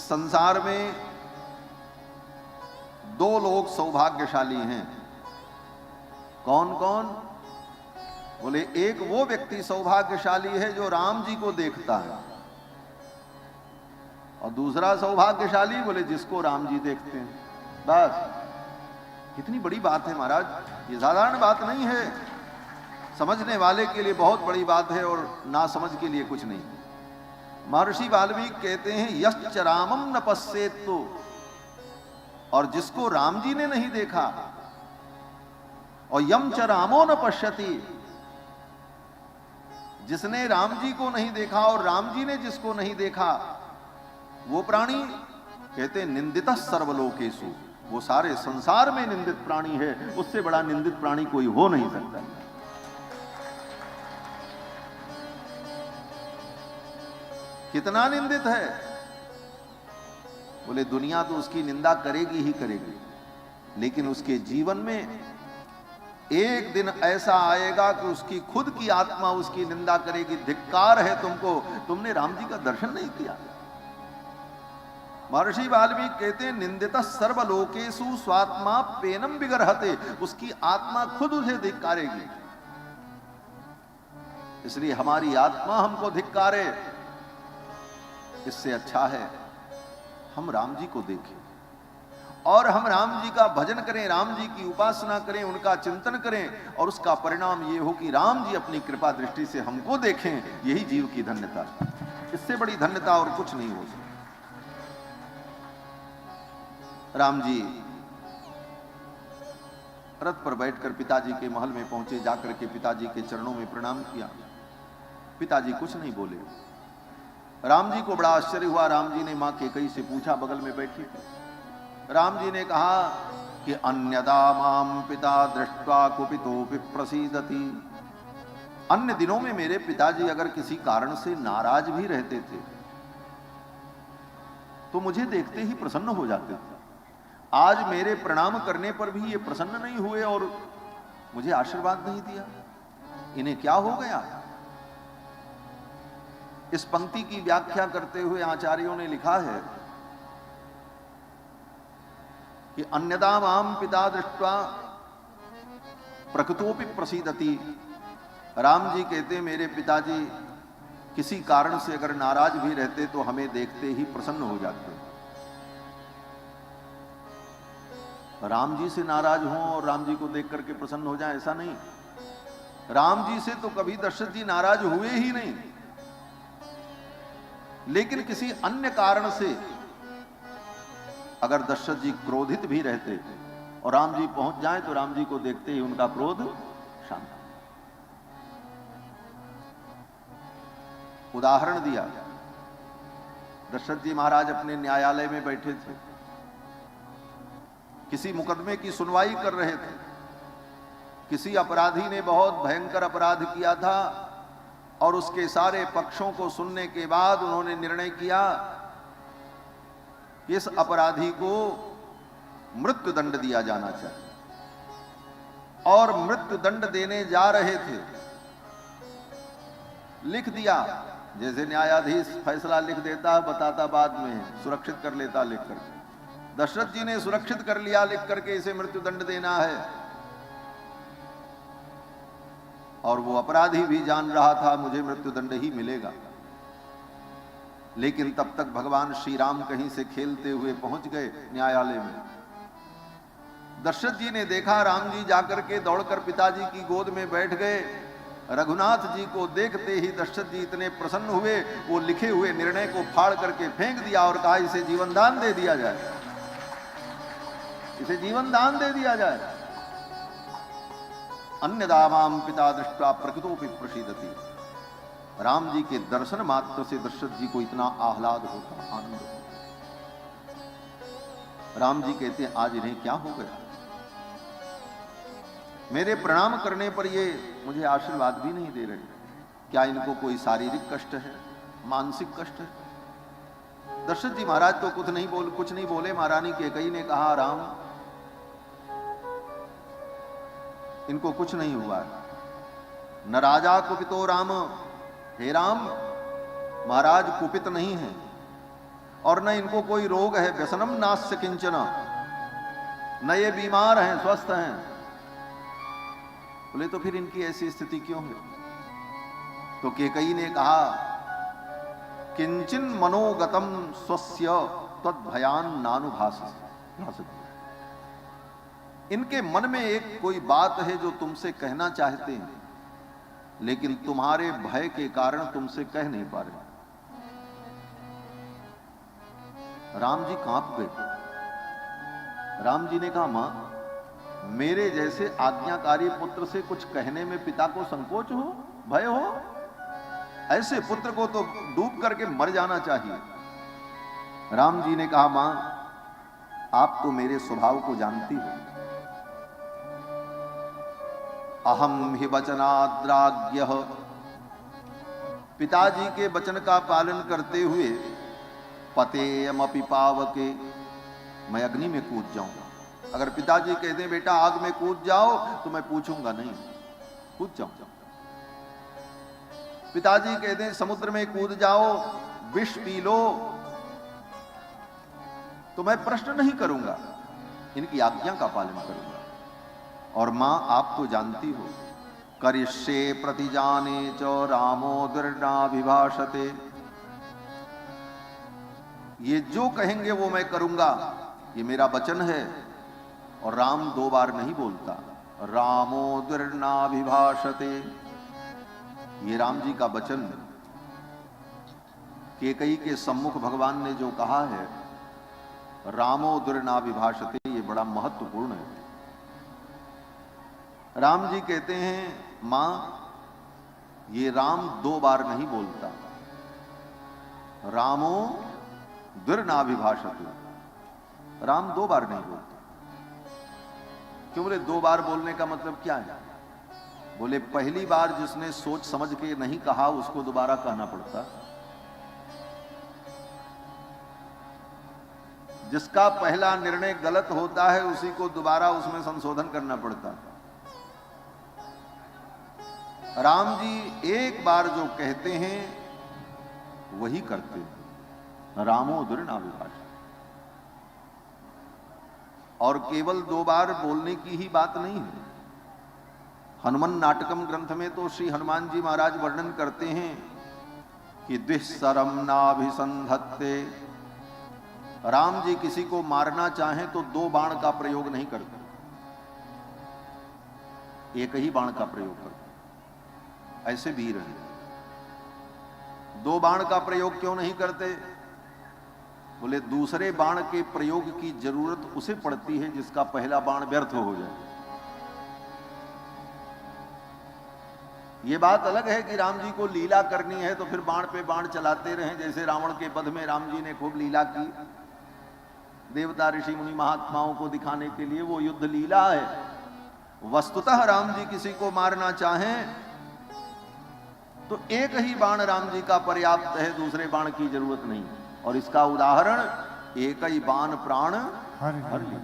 इस संसार में दो लोग सौभाग्यशाली हैं। कौन कौन? बोले एक वो व्यक्ति सौभाग्यशाली है जो राम जी को देखता है, और दूसरा सौभाग्यशाली बोले जिसको राम जी देखते हैं। बस कितनी बड़ी बात है महाराज, ये साधारण बात नहीं है। समझने वाले के लिए बहुत बड़ी बात है और ना समझ के लिए कुछ नहीं। महर्षि वाल्मीकि कहते हैं यश्च रामम न पश्येत, तो और जिसको राम जी ने नहीं देखा, और यम च रामो न पश्यति, जिसने राम जी को नहीं देखा और राम जी ने जिसको नहीं देखा, वो प्राणी कहते हैं निंदित सर्वलोकेषु, वो सारे संसार में निंदित प्राणी है। उससे बड़ा निंदित प्राणी कोई हो नहीं सकता। कितना निंदित है? बोले दुनिया तो उसकी निंदा करेगी ही करेगी, लेकिन उसके जीवन में एक दिन ऐसा आएगा कि उसकी खुद की आत्मा उसकी निंदा करेगी, धिक्कार है तुमको, तुमने राम जी का दर्शन नहीं किया। महर्षि वाल्मीकि कहते हैं निंदित सर्वलोकेषु स्वात्मा पेनम विगर्हते, उसकी आत्मा खुद उसे धिक्कारेगी। इसलिए हमारी आत्मा हमको धिक्कारे, इससे अच्छा है हम राम जी को देखें और हम राम जी का भजन करें, राम जी की उपासना करें, उनका चिंतन करें, और उसका परिणाम ये हो कि राम जी अपनी कृपा दृष्टि से हमको देखें। यही जीव की धन्यता, इससे बड़ी धन्यता और कुछ नहीं हो सकती। राम जी रथ पर बैठकर पिताजी के महल में पहुंचे, जाकर के पिताजी के चरणों में प्रणाम किया। पिताजी कुछ नहीं बोले। राम जी को बड़ा आश्चर्य हुआ। राम जी ने मां कैकेयी से पूछा, बगल में बैठी थी। राम जी ने कहा कि अन्यदा माम पिता दृष्ट्वा कुपितोपि प्रसीदति। अन्य दिनों में मेरे पिताजी अगर किसी कारण से नाराज भी रहते थे तो मुझे देखते ही प्रसन्न हो जाते थे। आज मेरे प्रणाम करने पर भी ये प्रसन्न नहीं हुए और मुझे आशीर्वाद नहीं दिया। इन्हें क्या हो गया? इस पंक्ति की व्याख्या करते हुए आचार्यों ने लिखा है कि अन्यदा माम पिता दृष्ट्वा प्रकृतोपि प्रसीदति। राम जी कहते मेरे पिताजी किसी कारण से अगर नाराज भी रहते तो हमें देखते ही प्रसन्न हो जाते। राम जी से नाराज हों और राम जी को देख करके प्रसन्न हो जाए, ऐसा नहीं। राम जी से तो कभी दशरथ जी नाराज हुए ही नहीं, लेकिन किसी अन्य कारण से अगर दशरथ जी क्रोधित भी रहते और राम जी पहुंच जाएं तो राम जी को देखते ही उनका क्रोध शांत। उदाहरण दिया, दशरथ जी महाराज अपने न्यायालय में बैठे थे, किसी मुकदमे की सुनवाई कर रहे थे। किसी अपराधी ने बहुत भयंकर अपराध किया था और उसके सारे पक्षों को सुनने के बाद उन्होंने निर्णय किया कि इस अपराधी को मृत्यु दंड दिया जाना चाहिए। और मृत्यु दंड देने जा रहे थे, लिख दिया, जैसे न्यायाधीश फैसला लिख देता, बताता बाद में, सुरक्षित कर लेता लिख करके। दशरथ जी ने सुरक्षित कर लिया लिख करके इसे मृत्यु दंड देना है, और वो अपराधी भी जान रहा था मुझे मृत्यु दंड ही मिलेगा। लेकिन तब तक भगवान श्री राम कहीं से खेलते हुए पहुंच गए न्यायालय में। दशरथ जी ने देखा राम जी जाकर के दौड़कर पिताजी की गोद में बैठ गए। रघुनाथ जी को देखते ही दशरथ जी इतने प्रसन्न हुए, वो लिखे हुए निर्णय को फाड़ करके फेंक दिया और कहा इसे जीवन दान दे दिया जाए, इसे जीवन दान दे दिया जाए। अन्यदा माम पिता दृष्ट्वा प्रकृतोपि प्रसीदति। राम जी के दर्शन मात्र से दशरथ जी को इतना आह्लाद होता, आनंद होता। राम जी कहते हैं आज इन्हें क्या हो गया? मेरे प्रणाम करने पर ये मुझे आशीर्वाद भी नहीं दे रहे। क्या इनको कोई शारीरिक कष्ट है, मानसिक कष्ट है? दशरथ जी महाराज तो कुछ नहीं बोले। महारानी कैकेयी ने कहा राम इनको कुछ नहीं हुआ है। न राजा कुपितो राम, हे राम महाराज कुपित नहीं है और न इनको कोई रोग है, व्यसनम नास्य किंचन, न ये बीमार हैं, स्वस्थ हैं। बोले तो फिर इनकी ऐसी स्थिति क्यों है? तो कैकेयी ने कहा, किंचिन मनोगतम स्वस्य तद्भयान नानुभासते। इनके मन में एक कोई बात है जो तुमसे कहना चाहते हैं, लेकिन तुम्हारे भय के कारण तुमसे कह नहीं पा रहे। राम जी कांप गए। राम जी ने कहा, मां, मेरे जैसे आज्ञाकारी पुत्र से कुछ कहने में पिता को संकोच हो, भय हो? ऐसे पुत्र को तो डूब करके मर जाना चाहिए। राम जी ने कहा, मां, आप तो मेरे स्वभाव को जानती हो। अहम हि वचनाद्राग्यः, पिताजी के वचन का पालन करते हुए पतेयमपि पावके, मैं अग्नि में कूद जाऊंगा। अगर पिताजी कहते हैं बेटा आग में कूद जाओ, तो मैं पूछूंगा नहीं, कूद जाऊंगा। पिताजी कहते हैं समुद्र में कूद जाओ, विष पी लो, तो मैं प्रश्न नहीं करूंगा, इनकी आज्ञा का पालन करूंगा। और मां, आप तो जानती हो, करिष्ये प्रतिजाने च रामो दृढ़ाभिभाषते, ये जो कहेंगे वो मैं करूंगा, ये मेरा वचन है। और राम दो बार नहीं बोलता, रामो दृढ़ाभिभाषते, ये राम जी का वचन कैकेयी के सम्मुख भगवान ने जो कहा है, रामो दृढ़ाभिभाषते, ये बड़ा महत्वपूर्ण है। राम जी कहते हैं, मां, ये राम दो बार नहीं बोलता, रामो दृढ़ाभिभाषते, राम दो बार नहीं बोलता। क्यों? बोले दो बार बोलने का मतलब क्या है? बोले पहली बार जिसने सोच समझ के नहीं कहा, उसको दोबारा कहना पड़ता। जिसका पहला निर्णय गलत होता है, उसी को दोबारा उसमें संशोधन करना पड़ता। राम जी एक बार जो कहते हैं वही करते हैं, रामो दृढ़ाभिभाषते। और केवल दो बार बोलने की ही बात नहीं है। हनुमान नाटकम ग्रंथ में तो श्री हनुमान जी महाराज वर्णन करते हैं कि द्विशरम नाभिसंधत्ते, राम जी किसी को मारना चाहें तो दो बाण का प्रयोग नहीं करते, एक ही बाण का प्रयोग करते। ऐसे वीर हैं। दो बाण का प्रयोग क्यों नहीं करते? बोले दूसरे बाण के प्रयोग की जरूरत उसे पड़ती है जिसका पहला बाण व्यर्थ हो जाए। ये बात अलग है कि राम जी को लीला करनी है तो फिर बाण पे बाण चलाते रहें, जैसे रावण के वध में राम जी ने खूब लीला की, देवता ऋषि मुनि महात्माओं को दिखाने के लिए, वो युद्ध लीला है। वस्तुतः राम जी किसी को मारना चाहें तो एक ही बाण राम जी का पर्याप्त है, दूसरे बाण की जरूरत नहीं। और इसका उदाहरण, एक ही बाण प्राण हर ली,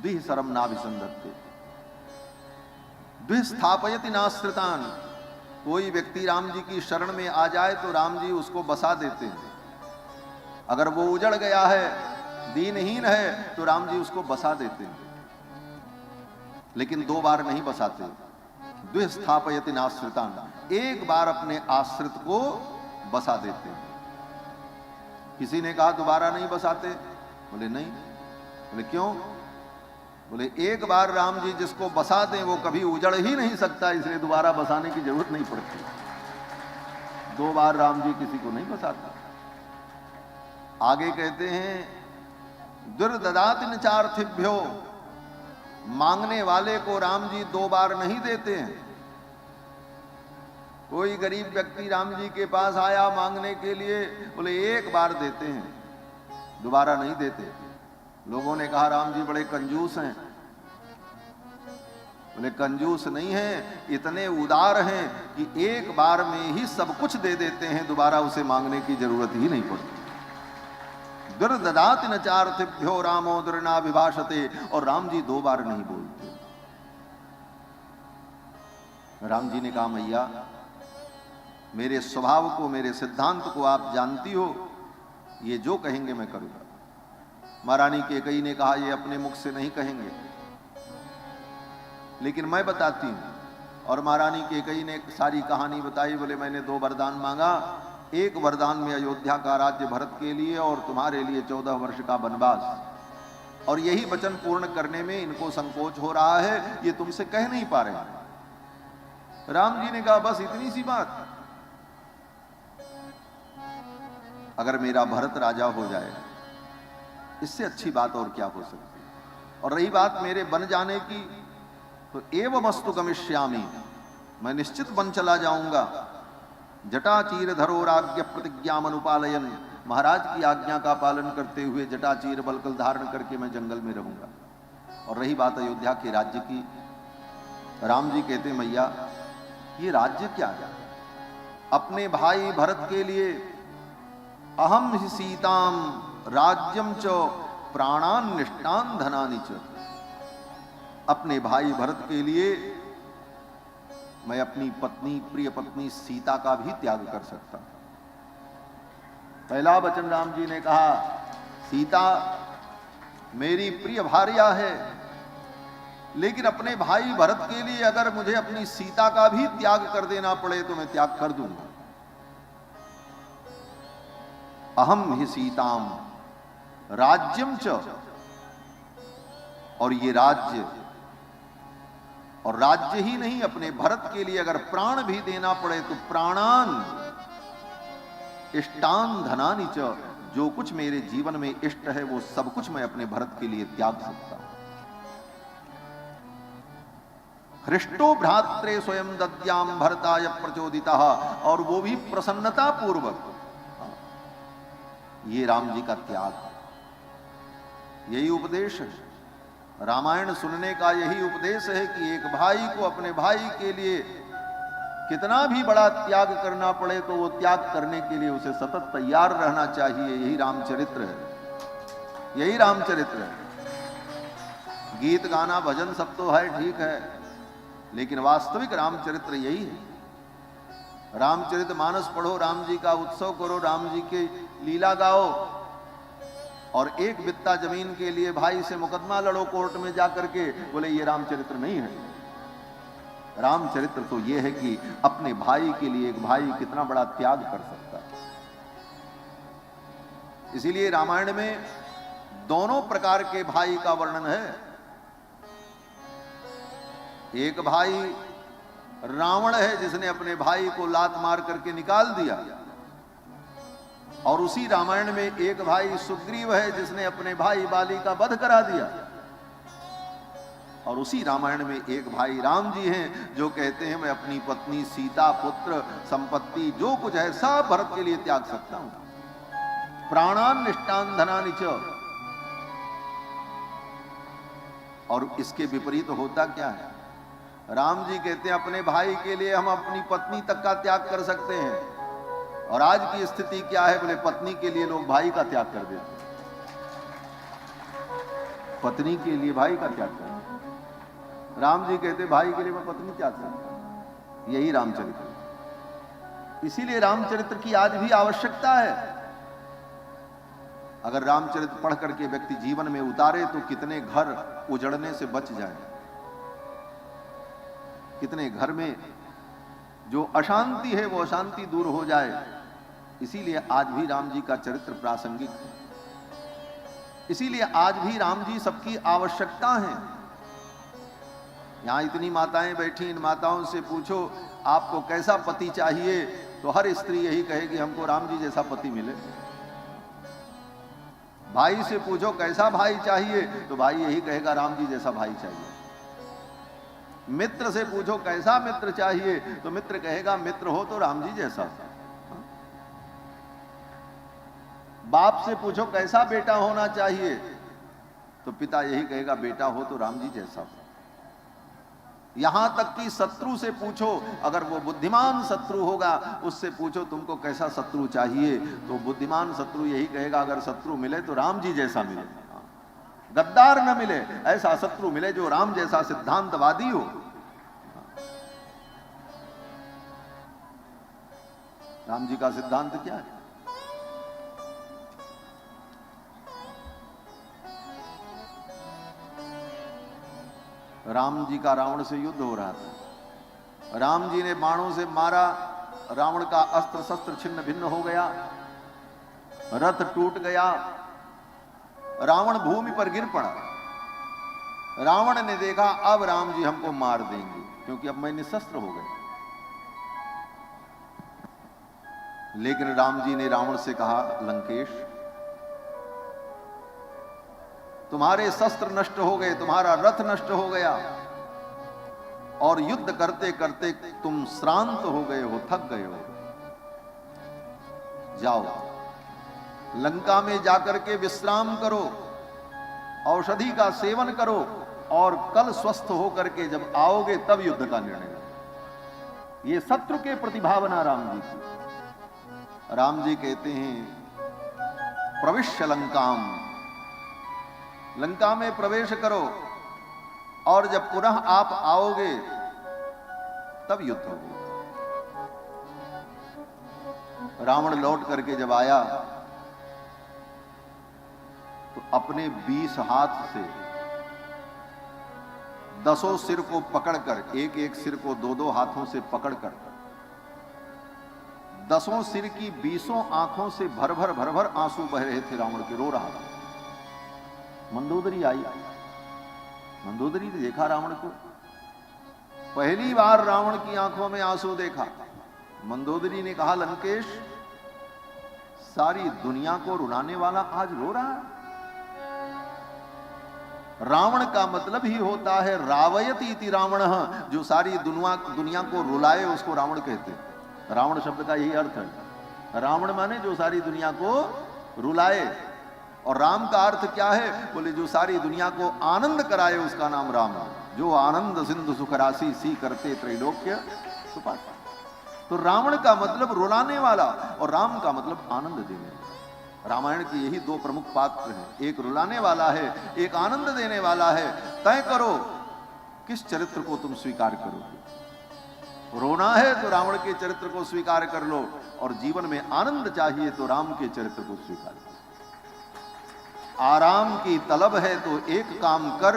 द्विशरम नाभिसंधत्ते, द्विस्थापयति नाश्रितान। कोई व्यक्ति राम जी की शरण में आ जाए तो राम जी उसको बसा देते हैं। अगर वो उजड़ गया है, दीनहीन है, तो राम जी उसको बसा देते हैं, लेकिन दो बार नहीं बसाते। द्विस्थापयति नाश्रितान, एक बार अपने आश्रित को बसा देते हैं। किसी ने कहा दोबारा नहीं बसाते? बोले नहीं। बोले क्यों? बोले एक बार राम जी जिसको बसा दें वो कभी उजड़ ही नहीं सकता, इसलिए दोबारा बसाने की जरूरत नहीं पड़ती। दो बार राम जी किसी को नहीं बसाता। आगे कहते हैं, दुर्ददाति न चार्थिभ्यो, मांगने वाले को राम जी दो बार नहीं देते हैं। कोई गरीब व्यक्ति राम जी के पास आया मांगने के लिए, बोले एक बार देते हैं, दोबारा नहीं देते। लोगों ने कहा राम जी बड़े कंजूस हैं। बोले कंजूस नहीं है, इतने उदार हैं कि एक बार में ही सब कुछ दे देते हैं, दोबारा उसे मांगने की जरूरत ही नहीं पड़ती। दुर्ददाति न चार्थिभ्यो रामो दृढ़ाभिभाषते, और राम जी दो बार नहीं बोलते। राम जी ने कहा मैया मेरे स्वभाव को, मेरे सिद्धांत को आप जानती हो, ये जो कहेंगे मैं करूंगा। महारानी कैकेयी ने कहा ये अपने मुख से नहीं कहेंगे, लेकिन मैं बताती हूं। और महारानी कैकेयी ने सारी कहानी बताई। बोले मैंने 2 वरदान मांगा, एक वरदान में अयोध्या का राज्य भरत के लिए और तुम्हारे लिए 14 वर्ष का वनवास, और यही वचन पूर्ण करने में इनको संकोच हो रहा है, ये तुमसे कह नहीं पा रहे। राम जी ने कहा बस इतनी सी बात, अगर मेरा भरत राजा हो जाए इससे अच्छी बात और क्या हो सकती है। और रही बात मेरे बन जाने की, तो एवमस्तु गमिष्यामि, मैं निश्चित बन चला जाऊंगा। जटाचीर धरोराज्ञ प्रतिज्ञाम अनुपालयन, महाराज की आज्ञा का पालन करते हुए जटाचीर बलकल धारण करके मैं जंगल में रहूंगा। और रही बात अयोध्या के राज्य की, राम जी कहते मैया ये राज्य क्या है? अपने भाई भरत के लिए अहम ही सीताम राज्यम च प्राणान निष्ठान धनानि च, अपने भाई भरत के लिए मैं अपनी पत्नी, प्रिय पत्नी सीता का भी त्याग कर सकता। पहला वचन राम जी ने कहा, सीता मेरी प्रिय भार्या है, लेकिन अपने भाई भरत के लिए अगर मुझे अपनी सीता का भी त्याग कर देना पड़े तो मैं त्याग कर दूंगा। अहम ही सीताम राज्यम च, और ये राज्य, और राज्य ही नहीं, अपने भरत के लिए अगर प्राण भी देना पड़े तो प्राणान इष्टान धनानि च, जो कुछ मेरे जीवन में इष्ट है वो सब कुछ मैं अपने भरत के लिए त्याग सकता हूं। हृष्टो भ्रात्रे स्वयं दद्याम भरताय प्रचोदितः, और वो भी प्रसन्नता पूर्वक। ये राम जी का त्याग, यही उपदेश है। रामायण सुनने का यही उपदेश है कि एक भाई को अपने भाई के लिए कितना भी बड़ा त्याग करना पड़े तो वो त्याग करने के लिए उसे सतत तैयार रहना चाहिए। यही रामचरित्र है, यही रामचरित्र है। गीत गाना भजन सब तो है, ठीक है, लेकिन वास्तविक रामचरित्र यही है। रामचरित मानस पढ़ो, राम जी का उत्सव करो, राम जी की लीला गाओ, और एक बित्ता जमीन के लिए भाई से मुकदमा लड़ो कोर्ट में जाकर के, बोले ये रामचरित्र नहीं है। रामचरित्र तो ये है कि अपने भाई के लिए एक भाई कितना बड़ा त्याग कर सकता है। इसीलिए रामायण में दोनों प्रकार के भाई का वर्णन है। एक भाई रावण है जिसने अपने भाई को लात मार करके निकाल दिया, और उसी रामायण में एक भाई सुग्रीव है जिसने अपने भाई बाली का वध करा दिया, और उसी रामायण में एक भाई राम जी हैं जो कहते हैं मैं अपनी पत्नी, सीता, पुत्र, संपत्ति जो कुछ है सब भरत के लिए त्याग सकता हूं। प्राणान निष्ठान धनानि च। और इसके विपरीत होता क्या है? राम जी कहते हैं अपने भाई के लिए हम अपनी पत्नी तक का त्याग कर सकते हैं, और आज की स्थिति क्या है? बोले पत्नी के लिए लोग भाई का त्याग कर देते, पत्नी के लिए भाई का त्याग कर देते। राम जी कहते भाई के लिए मैं पत्नी त्याग सकता हूं। यही रामचरित्र। इसीलिए रामचरित्र की आज भी आवश्यकता है। अगर रामचरित्र पढ़ करके व्यक्ति जीवन में उतारे तो कितने घर उजड़ने से बच जाए, कितने घर में जो अशांति है वो अशांति दूर हो जाए। इसीलिए आज भी राम जी का चरित्र प्रासंगिक है। इसीलिए आज भी राम जी सबकी आवश्यकता है। यहां इतनी माताएं बैठी, इन माताओं से पूछो आपको कैसा पति चाहिए, तो हर स्त्री यही कहेगी हमको राम जी जैसा पति मिले। भाई से पूछो कैसा भाई चाहिए, तो भाई यही कहेगा राम जी जैसा भाई चाहिए। मित्र से पूछो कैसा मित्र चाहिए, तो मित्र कहेगा मित्र हो तो राम जी जैसा। बाप से पूछो कैसा बेटा होना चाहिए, तो पिता यही कहेगा बेटा हो तो राम जी जैसा। यहां तक कि शत्रु से पूछो, अगर वो बुद्धिमान शत्रु होगा उससे पूछो तुमको कैसा शत्रु चाहिए, तो बुद्धिमान शत्रु यही कहेगा अगर शत्रु मिले तो राम जी जैसा मिले, गद्दार न मिले, ऐसा शत्रु मिले जो राम जैसा सिद्धांतवादी हो। राम जी का सिद्धांत क्या है? राम जी का रावण से युद्ध हो रहा था। राम जी ने बाणों से मारा, रावण का अस्त्र शस्त्र छिन्न भिन्न हो गया, रथ टूट गया, रावण भूमि पर गिर पड़ा। रावण ने देखा अब राम जी हमको मार देंगे, क्योंकि अब मैं निशस्त्र हो गया। लेकिन राम जी ने रावण से कहा, लंकेश तुम्हारे शस्त्र नष्ट हो गए, तुम्हारा रथ नष्ट हो गया, और युद्ध करते करते तुम श्रांत हो गए हो, थक गए हो। जाओ लंका में जाकर के विश्राम करो, औषधि का सेवन करो, और कल स्वस्थ होकर के जब आओगे तब युद्ध का निर्णय करो। ये शत्रु के प्रतिभावना राम जी की। राम जी कहते हैं प्रविश्य लंकाम, लंका में प्रवेश करो, और जब पुनः आप आओगे तब युद्ध होगा। रावण लौट करके जब आया तो अपने 20 हाथ से 10 सिर को पकड़कर, एक एक सिर को 2-2 हाथों से पकड़कर 10 सिर की 20 आंखों से भर भर आंसू बह रहे थे रावण के, रो रहा था। मंदोदरी आई, मंदोदरी ने देखा रावण को, पहली बार रावण की आंखों में आंसू देखा। मंदोदरी ने कहा, लंकेश सारी दुनिया को रुलाने वाला आज रो रहा है। रावण का मतलब ही होता है रावयति इति रावण, जो सारी दुनिया को रुलाए उसको रावण कहते हैं। रावण शब्द का यही अर्थ है। रावण माने जो सारी दुनिया को रुलाए, और राम का अर्थ क्या है? बोले जो सारी दुनिया को आनंद कराए उसका नाम राम है। जो आनंद सिंधु सुख राशि सी करते त्रैलोक्य सुपास। तो रावण का मतलब रुलाने वाला, और राम का मतलब आनंद देने वाला। रामायण की यही 2 प्रमुख पात्र हैं, एक रुलाने वाला है, एक आनंद देने वाला है। तय करो किस चरित्र को तुम स्वीकार करोगे। रोना है तो रावण के चरित्र को स्वीकार कर लो, और जीवन में आनंद चाहिए तो राम के चरित्र को स्वीकार करो। आराम की तलब है तो एक काम कर,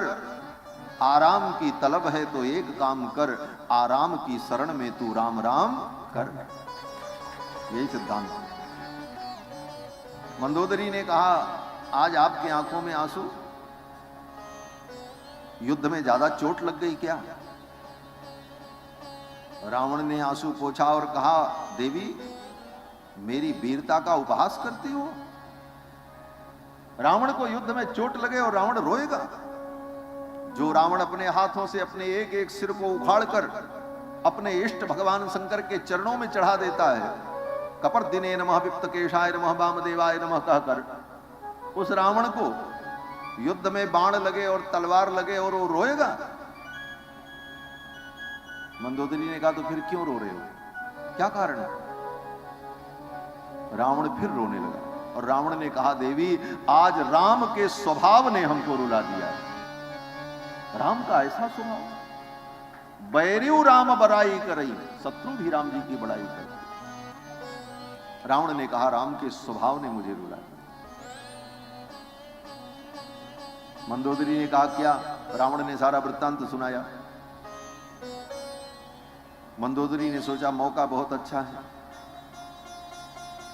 आराम की तलब है तो एक काम कर, आराम की शरण में तू राम राम कर। यही सिद्धांत है। मंदोदरी ने कहा, आज आपकी आंखों में आंसू, युद्ध में ज्यादा चोट लग गई क्या? रावण ने आंसू पोंछा और कहा, देवी मेरी वीरता का उपहास करती हो? रावण को युद्ध में चोट लगे और रावण रोएगा? जो रावण अपने हाथों से अपने एक एक सिर को उखाड़कर अपने इष्ट भगवान शंकर के चरणों में चढ़ा देता है, कपर्दिने नमः विप्तकेशाय नमः वामदेवाय नमः कहकर, उस रावण को युद्ध में बाण लगे और तलवार लगे और वो रोएगा? मंदोदरी ने कहा, तो फिर क्यों रो रहे हो, क्या कारण है? रावण फिर रोने लगा, और रावण ने कहा, देवी आज राम के स्वभाव ने हमको रुला दिया है। राम का ऐसा स्वभाव, बैरियू राम बड़ाई करई, शत्रु भी राम जी की बड़ाई कर। रावण ने कहा, राम के स्वभाव ने मुझे रुला दिया। मंदोदरी ने कहा, क्या? रावण ने सारा वृत्तांत सुनाया। मंदोदरी ने सोचा मौका बहुत अच्छा है,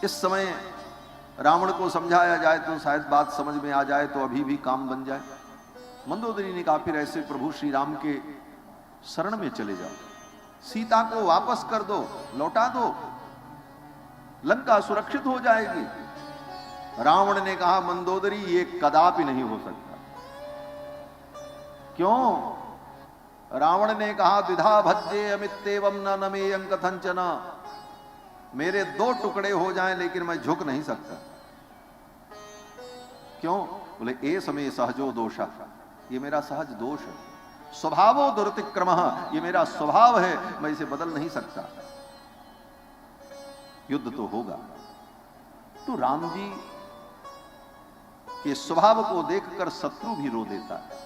इस समय रावण को समझाया जाए तो शायद बात समझ में आ जाए, तो अभी भी काम बन जाए। मंदोदरी ने कहा, फिर ऐसे प्रभु श्री राम के शरण में चले जाओ, सीता को वापस कर दो, लौटा दो, लंका सुरक्षित हो जाएगी। रावण ने कहा, मंदोदरी ये कदापि नहीं हो सकता। क्यों? रावण ने कहा, द्विधा भज्ये अमित्येवं न नमेयं कथंचन, मेरे 2 टुकड़े हो जाएं लेकिन मैं झुक नहीं सकता। क्यों? बोले, ए समय सहजो दोष, ये मेरा सहज दोष है। स्वभावो दुरतिक्रमः, ये मेरा स्वभाव है, मैं इसे बदल नहीं सकता। युद्ध तो होगा। तो राम जी के स्वभाव को देखकर शत्रु भी रो देता है।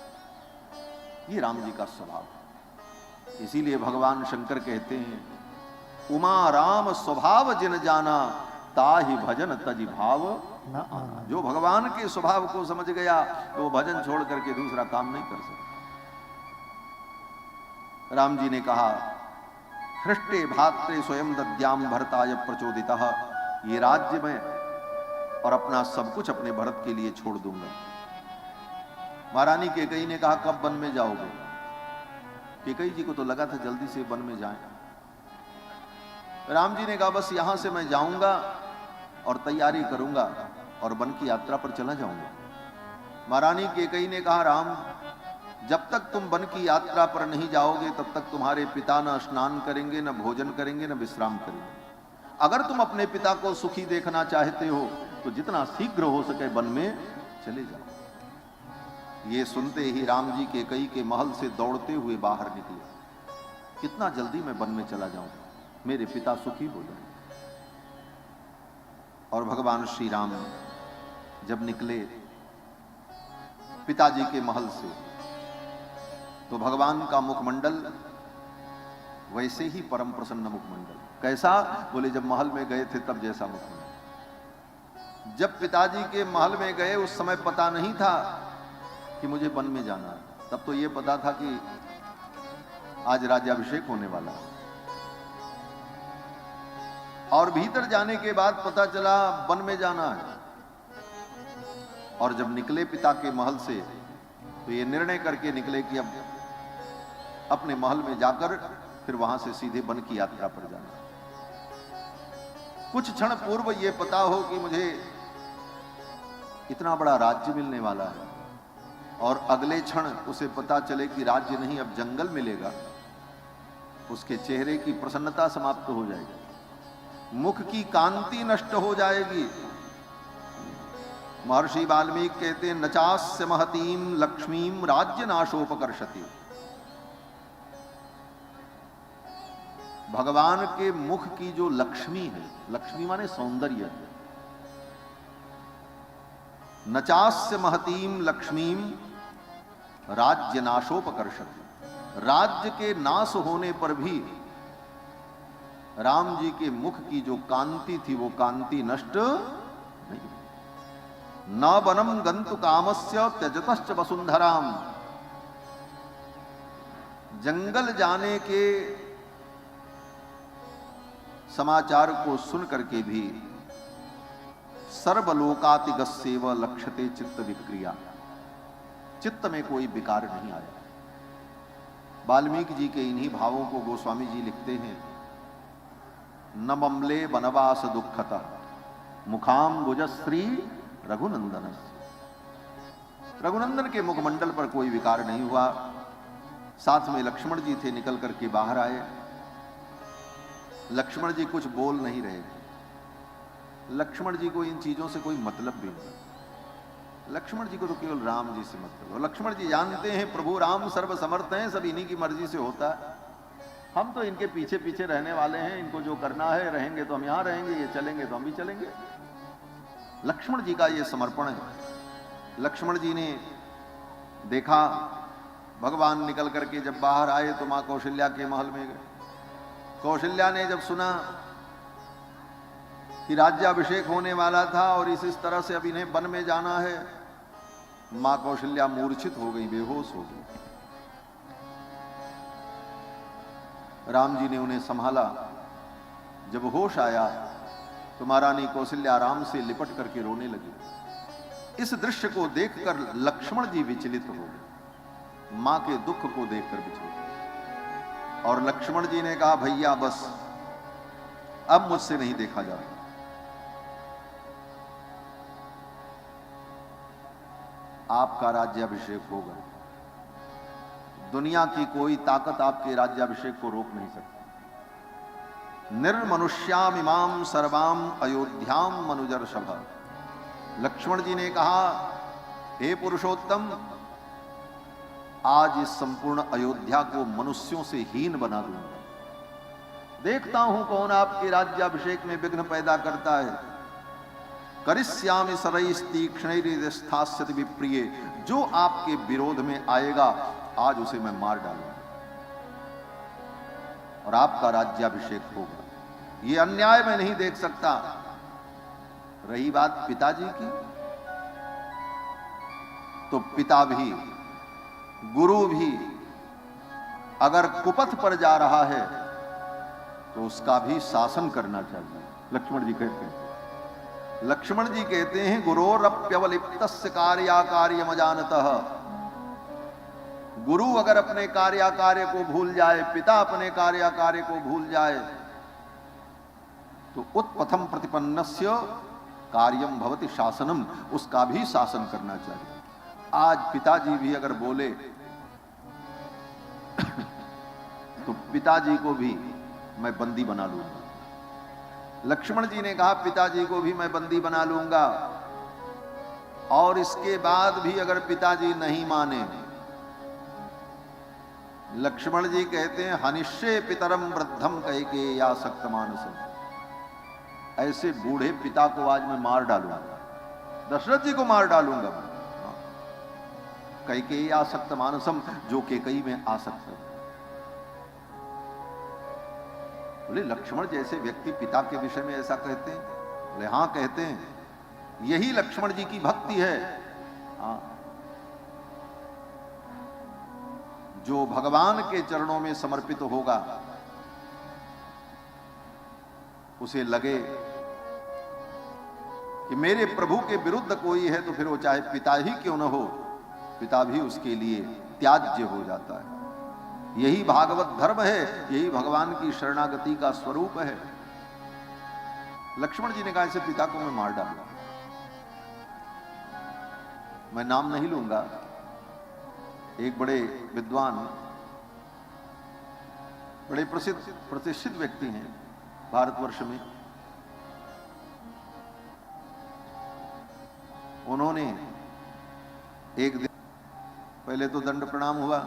ये राम जी का स्वभाव है। इसीलिए भगवान शंकर कहते हैं उमा राम स्वभाव जिन जाना, ताहि भजन तजि भाव न आना। जो भगवान के स्वभाव को समझ गया तो वो भजन छोड़ करके दूसरा काम नहीं कर सकता। राम जी ने कहा, हृष्टे भात्रे स्वयं दद्याम भरताय प्रचोदितः, ये राज्य में और अपना सब कुछ अपने भरत के लिए छोड़ दूंगा। महारानी कैकेयी ने कहा, कब वन में जाओगे? कैकेयी जी को तो लगा था जल्दी से वन में जाएं। राम जी ने कहा, बस यहां से मैं जाऊंगा और तैयारी करूंगा और वन की यात्रा पर चला जाऊंगा। महारानी कैकेयी ने कहा, राम जब तक तुम वन की यात्रा पर नहीं जाओगे तब तक तुम्हारे पिता न स्नान करेंगे, न भोजन करेंगे, न विश्राम करेंगे। अगर तुम अपने पिता को सुखी देखना चाहते हो तो जितना शीघ्र हो सके वन में चले जाओ। ये सुनते ही राम जी कैकेयी के महल से दौड़ते हुए बाहर निकले। कितना जल्दी मैं वन में चला जाऊं, मेरे पिता सुखी हो जाए। और भगवान श्री राम जब निकले पिताजी के महल से तो भगवान का मुखमंडल वैसे ही परम प्रसन्न मुखमंडल। कैसा? बोले जब महल में गए थे तब जैसा मुखमंडल। जब पिताजी के महल में गए उस समय पता नहीं था कि मुझे वन में जाना है, तब तो ये पता था कि आज राज्याभिषेक होने वाला है। और भीतर जाने के बाद पता चला वन में जाना है। और जब निकले पिता के महल से तो ये निर्णय करके निकले कि अब अपने महल में जाकर फिर वहां से सीधे वन की यात्रा पर जाना। कुछ क्षण पूर्व ये पता हो कि मुझे इतना बड़ा राज्य मिलने वाला है और अगले क्षण उसे पता चले कि राज्य नहीं अब जंगल मिलेगा, उसके चेहरे की प्रसन्नता समाप्त हो जाएगी, मुख की कांति नष्ट हो जाएगी। महर्षि वाल्मीकि कहते हैं, नचास्य महतीम लक्ष्मीम राज्य नाशोपकर्षति। भगवान के मुख की जो लक्ष्मी है, लक्ष्मी माने सौंदर्य है, नचास्य महतीम लक्ष्मीम राज्य नाशोपकर्षति। राज्य के नाश होने पर भी राम जी के मुख की जो कांति थी वो कांति नष्ट नहीं। न वनम गंतु कामस्य त्यजतश्च वसुंधराम। जंगल जाने के समाचार को सुन करके भी सर्वलोकातिगस्येव लक्ष्यते चित्त विक्रिया, चित्त में कोई विकार नहीं आया। वाल्मीकि जी के इन्हीं भावों को गोस्वामी जी लिखते हैं, न ममले वनवास दुखतः मुखाम भुजश्री रघुनंदन। रघुनंदन के मुखमंडल पर कोई विकार नहीं हुआ। साथ में लक्ष्मण जी थे, निकल करके बाहर आए। लक्ष्मण जी कुछ बोल नहीं रहे। लक्ष्मण जी को इन चीजों से कोई मतलब भी नहीं। लक्ष्मण जी को तो केवल राम जी से मतलब है। लक्ष्मण जी जानते हैं प्रभु राम सर्वसमर्थ हैं, सब इन्हीं की मर्जी से होता है। हम तो इनके पीछे पीछे रहने वाले हैं, इनको जो करना है, रहेंगे तो हम यहां रहेंगे, ये चलेंगे तो हम भी चलेंगे। लक्ष्मण जी का ये समर्पण है। लक्ष्मण जी ने देखा भगवान निकल करके जब बाहर आए तो मां कौशल्या के महल में गए। कौशल्या ने जब सुना कि राज्याभिषेक होने वाला था और इस तरह से अब इन्हें वन में जाना है, मां कौशल्या मूर्छित हो गई, बेहोश हो गई। राम जी ने उन्हें संभाला। जब होश आया तो महारानी कौशल्या राम से लिपट करके रोने लगी। इस दृश्य को देखकर लक्ष्मण जी विचलित हो गए, मां के दुख को देखकर विचलित। और लक्ष्मण जी ने कहा, भैया बस अब मुझसे नहीं देखा जाता। आपका राज्याभिषेक होगा। दुनिया की कोई ताकत आपके राज्याभिषेक को रोक नहीं सकती। निर्मनुष्याम इमाम सर्वाम अयोध्याम मनुजर्षभ। लक्ष्मण जी ने कहा, हे पुरुषोत्तम, आज इस संपूर्ण अयोध्या को मनुष्यों से हीन बना दूंगा। देखता हूं कौन आपके राज्याभिषेक में विघ्न पैदा करता है। करिष्यामि सरैस्तीक्ष्णैर्यस्थास्यति विप्रिये। जो आपके विरोध में आएगा आज उसे मैं मार डालूंगा और आपका राज्याभिषेक होगा। ये अन्याय मैं नहीं देख सकता। रही बात पिताजी की, तो पिता भी, गुरु भी अगर कुपथ पर जा रहा है तो उसका भी शासन करना चाहिए। लक्ष्मण जी कहते हैं, लक्ष्मण जी कहते हैं, गुरोरप्यवलिप्तस्य कार्याकार्यमजानतः। गुरु अगर अपने कार्याकार्य को भूल जाए, पिता अपने कार्याकार्य को भूल जाए, तो उत्पथम प्रतिपन्नस्य कार्यम भवति शासनम, उसका भी शासन करना चाहिए। आज पिताजी भी अगर बोले तो पिताजी को भी मैं बंदी बना लूंगा। लक्ष्मण जी ने कहा पिताजी को भी मैं बंदी बना लूंगा, और इसके बाद भी अगर पिताजी नहीं माने, लक्ष्मण जी कहते हैं हनिष्ये पितरम वृद्धम कैकेय्यासक्त मानसम, ऐसे बूढ़े पिता को आज मैं मार डालूंगा, दशरथ जी को मार डालूंगा। कैकेय्यासक्त मानसम, जो कैकेयी में आसक्त है। बोले लक्ष्मण जैसे व्यक्ति पिता के विषय में ऐसा कहते हैं? बोले हां कहते हैं, यही लक्ष्मण जी की भक्ति है। हाँ, जो भगवान के चरणों में समर्पित होगा, उसे लगे कि मेरे प्रभु के विरुद्ध कोई है, तो फिर वो चाहे पिता ही क्यों न हो, पिता भी उसके लिए त्याज्य हो जाता है। यही भागवत धर्म है, यही भगवान की शरणागति का स्वरूप है। लक्ष्मण जी ने कहा ऐसे पिता को मैं मार डालूंगा, मैं नाम नहीं लूंगा। एक बड़े विद्वान, बड़े प्रतिष्ठित व्यक्ति हैं भारतवर्ष में, उन्होंने एक दिन पहले तो दंड प्रणाम हुआ,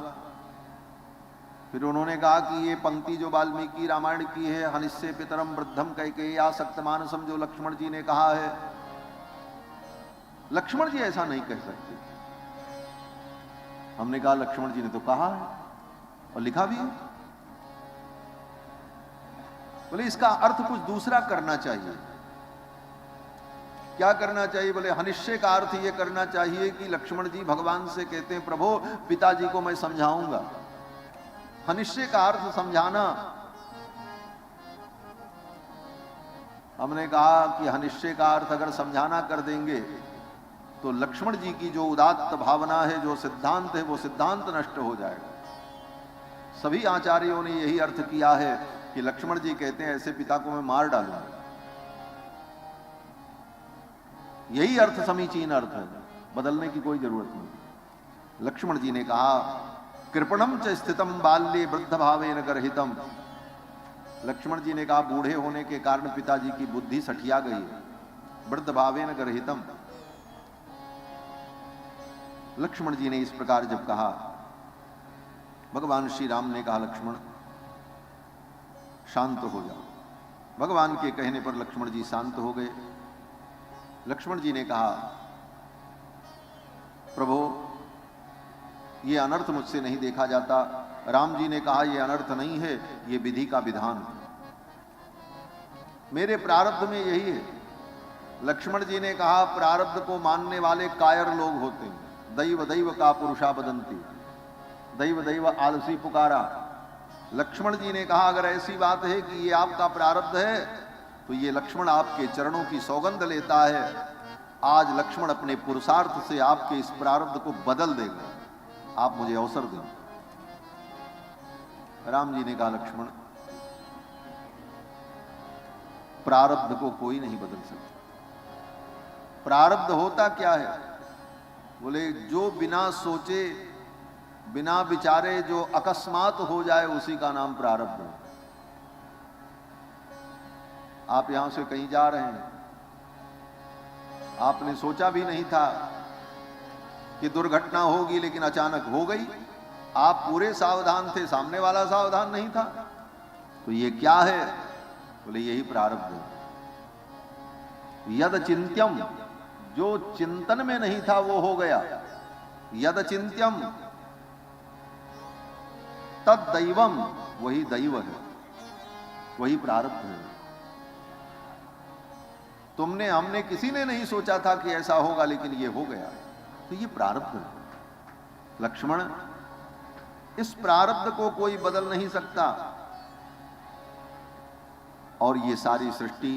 फिर उन्होंने कहा कि ये पंक्ति जो वाल्मीकि रामायण की है, हनिष्ये पितरम वृद्धम कैकेय्यासक्त मानसम, जो लक्ष्मण जी ने कहा है, लक्ष्मण जी ऐसा नहीं कह सकते। हमने कहा लक्ष्मण जी ने तो कहा है और लिखा भी है। बोले इसका अर्थ कुछ दूसरा करना चाहिए। क्या करना चाहिए? बोले हनिष्ये का अर्थ ये करना चाहिए कि लक्ष्मण जी भगवान से कहते हैं प्रभु पिताजी को मैं समझाऊंगा। हनिष्ये का अर्थ समझाना। हमने कहा कि हनिष्ये का अर्थ अगर समझाना कर देंगे तो लक्ष्मण जी की जो उदात्त भावना है, जो सिद्धांत है, वो सिद्धांत नष्ट हो जाएगा। सभी आचार्यों ने यही अर्थ किया है कि लक्ष्मण जी कहते हैं ऐसे पिता को मैं मार डालूंगा, यही अर्थ समीचीन अर्थ है, बदलने की कोई जरूरत नहीं। लक्ष्मण जी ने कहा कृपणम च स्थितम बाल्ये वृद्ध भावेन गर्हितम। लक्ष्मण जी ने कहा बूढ़े होने के कारण पिताजी की बुद्धि सठिया गई है, वृद्ध भावेन गर्हितम। लक्ष्मण जी ने इस प्रकार जब कहा, भगवान श्री राम ने कहा लक्ष्मण शांत हो जाओ। भगवान के कहने पर लक्ष्मण जी शांत हो गए। लक्ष्मण जी ने कहा प्रभु ये अनर्थ मुझसे नहीं देखा जाता। राम जी ने कहा ये अनर्थ नहीं है, ये विधि का विधान है, मेरे प्रारब्ध में यही है। लक्ष्मण जी ने कहा प्रारब्ध को मानने वाले कायर लोग होते हैं, दैव दैव का पुरुषा बदंती, दैव दैव आलसी पुकारा। लक्ष्मण जी ने कहा अगर ऐसी बात है कि ये आपका प्रारब्ध है तो ये लक्ष्मण आपके चरणों की सौगंध लेता है, आज लक्ष्मण अपने पुरुषार्थ से आपके इस प्रारब्ध को बदल देगा, आप मुझे अवसर दें। राम जी ने कहा लक्ष्मण प्रारब्ध को कोई नहीं बदल सकता। प्रारब्ध होता क्या है? बोले जो बिना सोचे बिना विचारे जो अकस्मात हो जाए उसी का नाम प्रारब्ध है। आप यहां से कहीं जा रहे हैं, आपने सोचा भी नहीं था कि दुर्घटना होगी, लेकिन अचानक हो गई। आप पूरे सावधान थे, सामने वाला सावधान नहीं था, तो ये क्या है? बोले यही प्रारब्ध है। यद चिंत्यम, जो चिंतन में नहीं था वो हो गया। यद चिंत्यम तद दैवम, वही दैव है, वही प्रारब्ध है। तुमने हमने किसी ने नहीं सोचा था कि ऐसा होगा, लेकिन ये हो गया। तो ये प्रारब्ध है लक्ष्मण, इस प्रारब्ध को कोई बदल नहीं सकता। और ये सारी सृष्टि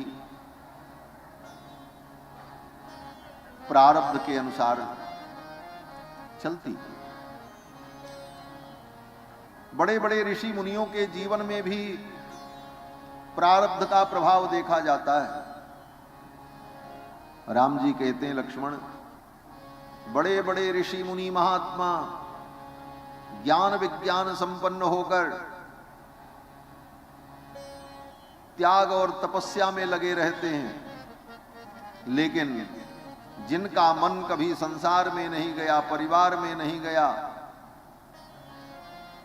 प्रारब्ध के अनुसार चलती। बड़े बड़े ऋषि मुनियों के जीवन में भी प्रारब्ध का प्रभाव देखा जाता है। राम जी कहते हैं लक्ष्मण, बड़े बड़े ऋषि मुनि महात्मा ज्ञान विज्ञान संपन्न होकर त्याग और तपस्या में लगे रहते हैं, लेकिन जिनका मन कभी संसार में नहीं गया, परिवार में नहीं गया,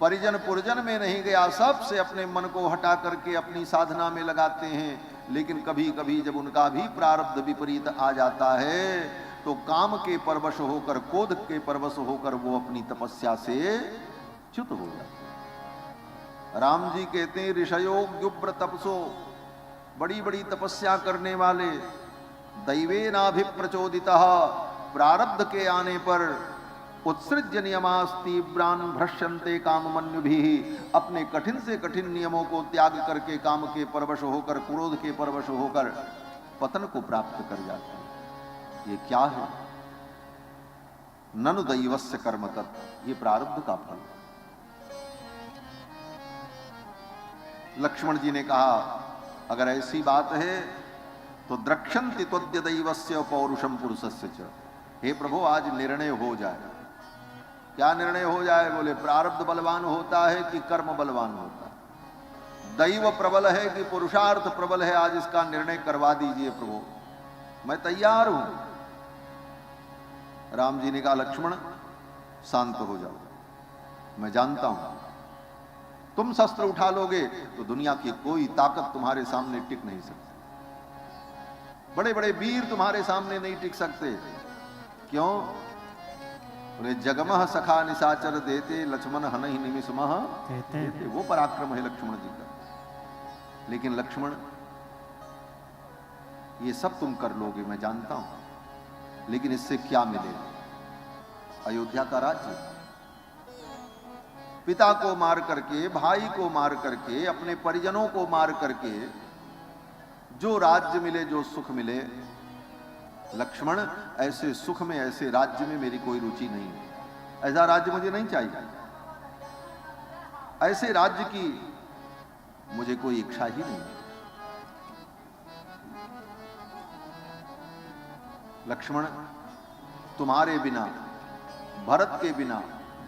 परिजन पुरजन में नहीं गया, सबसे अपने मन को हटा करके अपनी साधना में लगाते हैं। लेकिन कभी कभी जब उनका भी प्रारब्ध विपरीत आ जाता है तो काम के परवश होकर, क्रोध के परवश होकर वो अपनी तपस्या से च्युत हो जाते। राम जी कहते हैं ऋषयोग्युब्र तपसो, बड़ी बड़ी तपस्या करने वाले दैवेनाभिप्रचोदितः, प्रारब्ध के आने पर उत्सृज्य नियमास्तीव्रान भ्रश्यन्ते काममन्युभिः, अपने कठिन से कठिन नियमों को त्याग करके काम के परवश होकर, क्रोध के परवश होकर पतन को प्राप्त कर जाते हैं। ये क्या है? ननु दैवस्य कर्म तत्, ये प्रारब्ध का फल। लक्ष्मण जी ने कहा अगर ऐसी बात है तो द्रक्षन्ति त्वद्य दैवस्य पौरुषम पुरुषस्य च, हे प्रभु आज निर्णय हो जाए। क्या निर्णय हो जाए? बोले प्रारब्ध बलवान होता है कि कर्म बलवान होता है? दैव प्रबल है कि पुरुषार्थ प्रबल है? आज इसका निर्णय करवा दीजिए प्रभु, मैं तैयार हूं। राम जी ने कहा लक्ष्मण शांत हो जाओ, मैं जानता हूं तुम शस्त्र उठा लोगे तो दुनिया की कोई ताकत तुम्हारे सामने टिक नहीं सकती। बड़े बड़े वीर तुम्हारे सामने नहीं टिक सकते। क्यों? बोले जगमह सखा निशाचर देते, लक्ष्मण हनहि निमिषमह देते। वो पराक्रम है लक्ष्मण जी का। लेकिन लक्ष्मण ये सब तुम कर लोगे मैं जानता हूं, लेकिन इससे क्या मिलेगा? अयोध्या का राज्य, पिता को मार करके, भाई को मार करके, अपने परिजनों को मार करके जो राज्य मिले, जो सुख मिले, लक्ष्मण ऐसे सुख में, ऐसे राज्य में मेरी कोई रुचि नहीं है। ऐसा राज्य मुझे नहीं चाहिए, ऐसे राज्य की मुझे कोई इच्छा ही नहीं है। लक्ष्मण तुम्हारे बिना, भरत के बिना,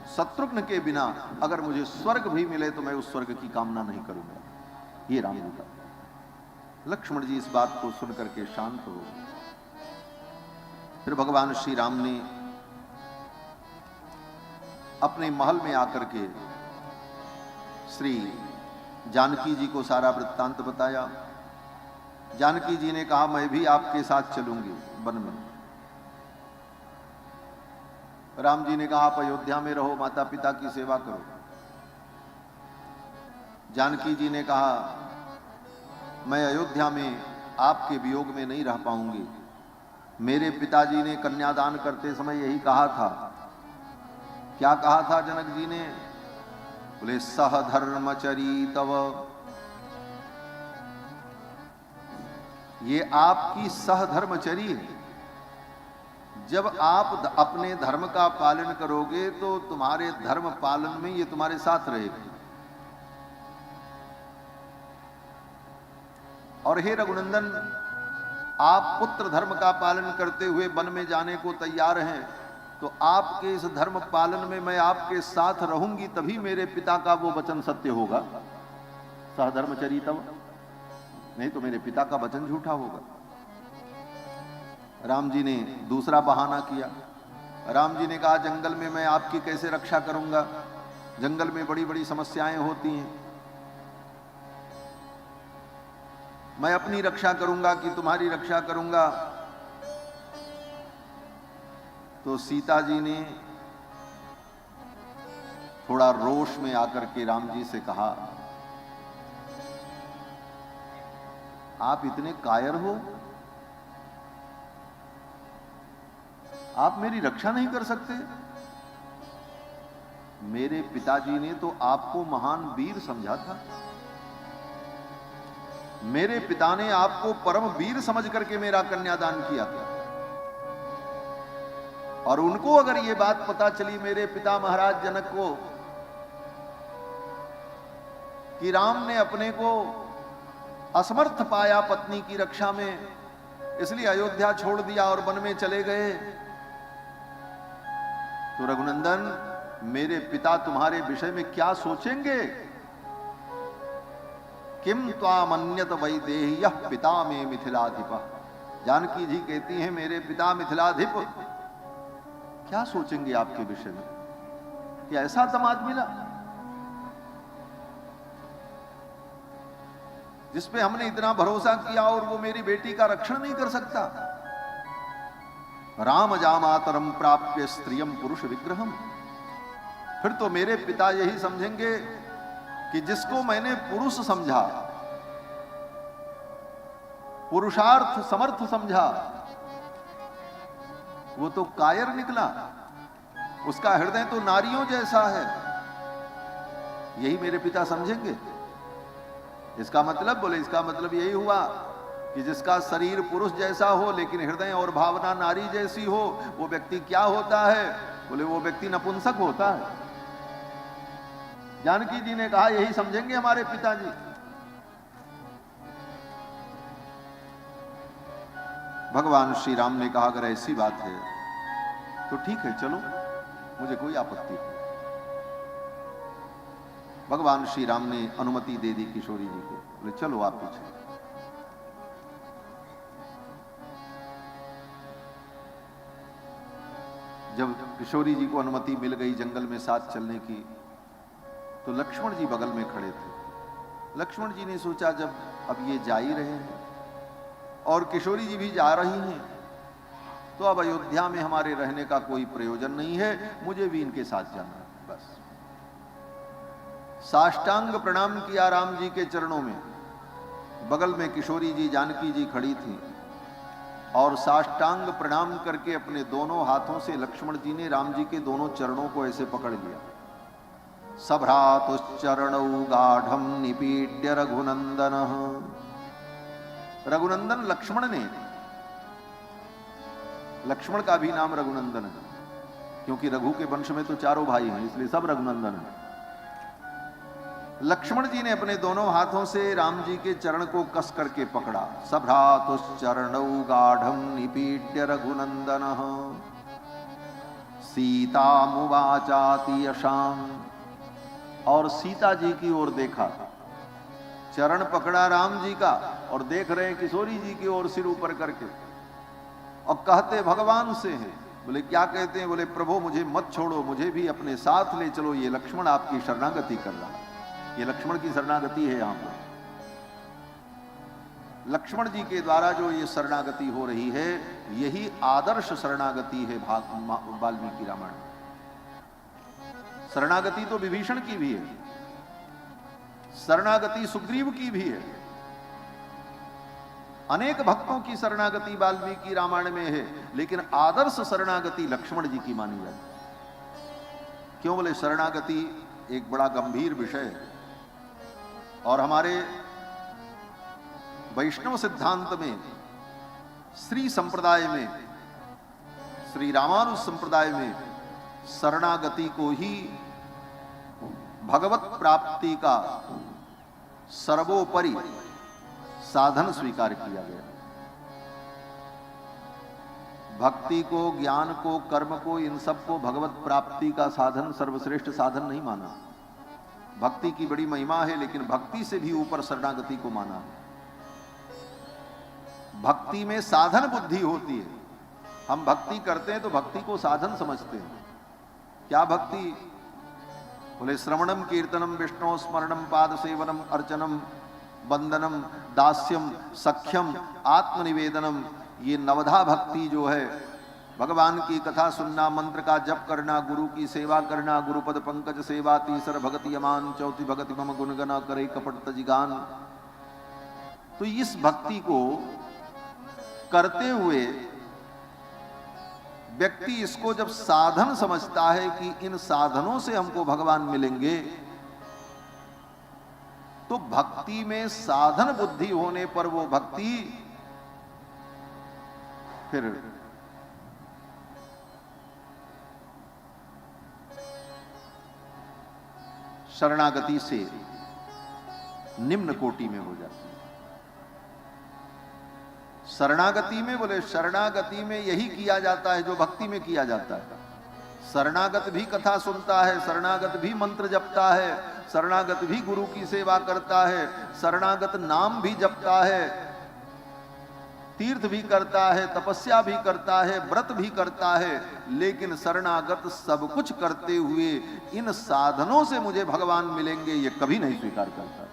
शत्रुघ्न के बिना अगर मुझे स्वर्ग भी मिले तो मैं उस स्वर्ग की कामना नहीं करूंगा। ये राम जी का। लक्ष्मण जी इस बात को सुनकर के शांत हो। फिर भगवान श्री राम ने अपने महल में आकर के श्री जानकी जी को सारा वृत्तांत बताया। जानकी जी ने कहा मैं भी आपके साथ चलूंगी वन में। राम जी ने कहा आप अयोध्या में रहो, माता पिता की सेवा करो। जानकी जी ने कहा मैं अयोध्या में आपके वियोग में नहीं रह पाऊंगी। मेरे पिताजी ने कन्यादान करते समय यही कहा था। क्या कहा था जनक जी ने? बोले सहधर्मचरी तव, ये आपकी सहधर्मचरी है। जब आप अपने धर्म का पालन करोगे तो तुम्हारे धर्म पालन में ये तुम्हारे साथ रहेगी। और हे रघुनंदन, आप पुत्र धर्म का पालन करते हुए वन में जाने को तैयार हैं, तो आपके इस धर्म पालन में मैं आपके साथ रहूंगी, तभी मेरे पिता का वो वचन सत्य होगा। सहधर्मचरी तव, नहीं तो मेरे पिता का वचन झूठा होगा। राम जी ने दूसरा बहाना किया। राम जी ने कहा जंगल में मैं आपकी कैसे रक्षा करूंगा? जंगल में बड़ी बड़ी समस्याएं होती हैं। मैं अपनी रक्षा करूंगा कि तुम्हारी रक्षा करूंगा? तो सीता जी ने थोड़ा रोष में आकर के राम जी से कहा आप इतने कायर हो आप मेरी रक्षा नहीं कर सकते? मेरे पिताजी ने तो आपको महान वीर समझा था। मेरे पिता ने आपको परम वीर समझ करके मेरा कन्यादान किया था। और उनको अगर यह बात पता चली, मेरे पिता महाराज जनक को, कि राम ने अपने को असमर्थ पाया पत्नी की रक्षा में, इसलिए अयोध्या छोड़ दिया और वन में चले गए, तो रघुनंदन मेरे पिता तुम्हारे विषय में क्या सोचेंगे? किम त्वामन्यत वैदेह्यः पिता में मिथिलाधिप। जानकी जी कहती हैं, मेरे पिता मिथिलाधिप क्या सोचेंगे आपके विषय में कि ऐसा दामाद मिला जिस पे हमने इतना भरोसा किया और वो मेरी बेटी का रक्षण नहीं कर सकता। राम जामातरम प्राप्य स्त्रियम पुरुष विग्रहम। फिर तो मेरे पिता यही समझेंगे कि जिसको मैंने पुरुष समझा, पुरुषार्थ समर्थ समझा, वो तो कायर निकला, उसका हृदय तो नारियों जैसा है। यही मेरे पिता समझेंगे। इसका मतलब, बोले इसका मतलब यही हुआ कि जिसका शरीर पुरुष जैसा हो लेकिन हृदय और भावना नारी जैसी हो, वो व्यक्ति क्या होता है? बोले वो व्यक्ति नपुंसक होता है। जानकी जी ने कहा यही समझेंगे हमारे पिताजी। भगवान श्री राम ने कहा अगर ऐसी बात है तो ठीक है, चलो, मुझे कोई आपत्ति नहीं। भगवान श्री राम ने अनुमति दे दी किशोरी जी को, बोले चलो आप पीछे। जब किशोरी जी को अनुमति मिल गई जंगल में साथ चलने की, तो लक्ष्मण जी बगल में खड़े थे। लक्ष्मण जी ने सोचा जब अब ये जा ही रहे हैं और किशोरी जी भी जा रही हैं, तो अब अयोध्या में हमारे रहने का कोई प्रयोजन नहीं है, मुझे भी इनके साथ जाना है। बस साष्टांग प्रणाम किया राम जी के चरणों में। बगल में किशोरी जी जानकी जी खड़ी थी और साष्टांग प्रणाम करके अपने दोनों हाथों से लक्ष्मण जी ने राम जी के दोनों चरणों को ऐसे पकड़ लिया। सभ्रातुश्चरणौ गाढ़ं निपीड्य रघुनंदन। रघुनंदन लक्ष्मण ने, लक्ष्मण का भी नाम रघुनंदन है क्योंकि रघु के वंश में तो चारों भाई हैं, इसलिए सब रघुनंदन है। लक्ष्मण जी ने अपने दोनों हाथों से राम जी के चरण को कस करके पकड़ा। सभ्रातुश्चरणौ गाढ़ं निपीड्य रघुनंदन सीतामुवाचाति यशाम। और सीता जी की ओर देखा, चरण पकड़ा राम जी का और देख रहे हैं किशोरी जी की ओर सिर ऊपर करके, और कहते भगवान से हैं। बोले क्या कहते हैं? बोले प्रभु मुझे मत छोड़ो, मुझे भी अपने साथ ले चलो, ये लक्ष्मण आपकी शरणागति कर रहा है। ये लक्ष्मण की शरणागति है। यहां पर लक्ष्मण जी के द्वारा जो ये शरणागति हो रही है, यही आदर्श शरणागति है वाल्मीकि रामायण। शरणागति तो विभीषण की भी है, शरणागति सुग्रीव की भी है, अनेक भक्तों की शरणागति वाल्मीकि रामायण में है, लेकिन आदर्श शरणागति लक्ष्मण जी की मानी जाती। क्यों? बोले शरणागति एक बड़ा गंभीर विषय है और हमारे वैष्णव सिद्धांत में, श्री संप्रदाय में, श्री रामानुज संप्रदाय में शरणागति को ही भगवत प्राप्ति का सर्वोपरि साधन स्वीकार किया गया। भक्ति को, ज्ञान को, कर्म को, इन सब को भगवत प्राप्ति का साधन, सर्वश्रेष्ठ साधन नहीं माना। भक्ति की बड़ी महिमा है, लेकिन भक्ति से भी ऊपर शरणागति को माना। भक्ति में साधन बुद्धि होती है। हम भक्ति करते हैं तो भक्ति को साधन समझते हैं। क्या भक्ति? बोले श्रवणम कीर्तनम विष्णु स्मरणम पाद सेवनम अर्चनम वंदनम दास्यम सख्यम आत्मनिवेदनम, ये नवधा भक्ति जो है, भगवान की कथा सुनना, मंत्र का जप करना, गुरु की सेवा करना, गुरुपद पंकज सेवा, तीसर भगति यमान, चौथी भगति मम गुणगना करे कपट तजिगान। तो इस भक्ति को करते हुए व्यक्ति इसको जब साधन समझता है कि इन साधनों से हमको भगवान मिलेंगे, तो भक्ति में साधन बुद्धि होने पर वो भक्ति फिर शरणागति से निम्न कोटि में हो जाती है। शरणागति में, बोले शरणागति में यही किया जाता है जो भक्ति में किया जाता है। शरणागत भी कथा सुनता है, शरणागत भी मंत्र जपता है, शरणागत भी गुरु की सेवा करता है, शरणागत नाम भी जपता है, तीर्थ भी करता है, तपस्या भी करता है, व्रत भी करता है, लेकिन शरणागत सब कुछ करते हुए इन साधनों से मुझे भगवान मिलेंगे ये कभी नहीं स्वीकार करता।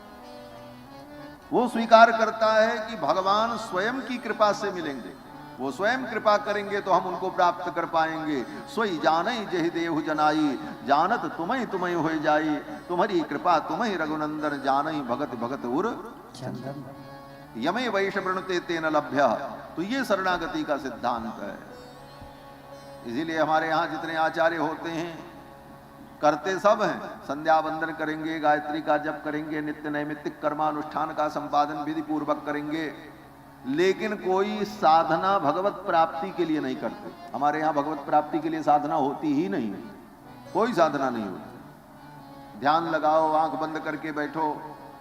वो स्वीकार करता है कि भगवान स्वयं की कृपा से मिलेंगे, वो स्वयं कृपा करेंगे तो हम उनको प्राप्त कर पाएंगे। सोई जानई जेहि देहु जनाई, जानत तुम्हें तुम्हें हो जाई, तुम्हारी कृपा तुम्हें रघुनंदन, जानई भगत भगत उर चंदन, यमे वैश प्रणुते तेन लभ्य। तो ये शरणागति का सिद्धांत है। इसीलिए हमारे यहाँ जितने आचार्य होते हैं करते सब हैं, संध्या वंदन करेंगे, गायत्री का जप करेंगे, नित्य नैमित्तिक कर्मानुष्ठान का संपादन विधि पूर्वक करेंगे, लेकिन कोई साधना भगवत प्राप्ति के लिए नहीं करते। हमारे यहाँ भगवत प्राप्ति के लिए साधना होती ही नहीं, कोई साधना नहीं होती। ध्यान लगाओ, आंख बंद करके बैठो,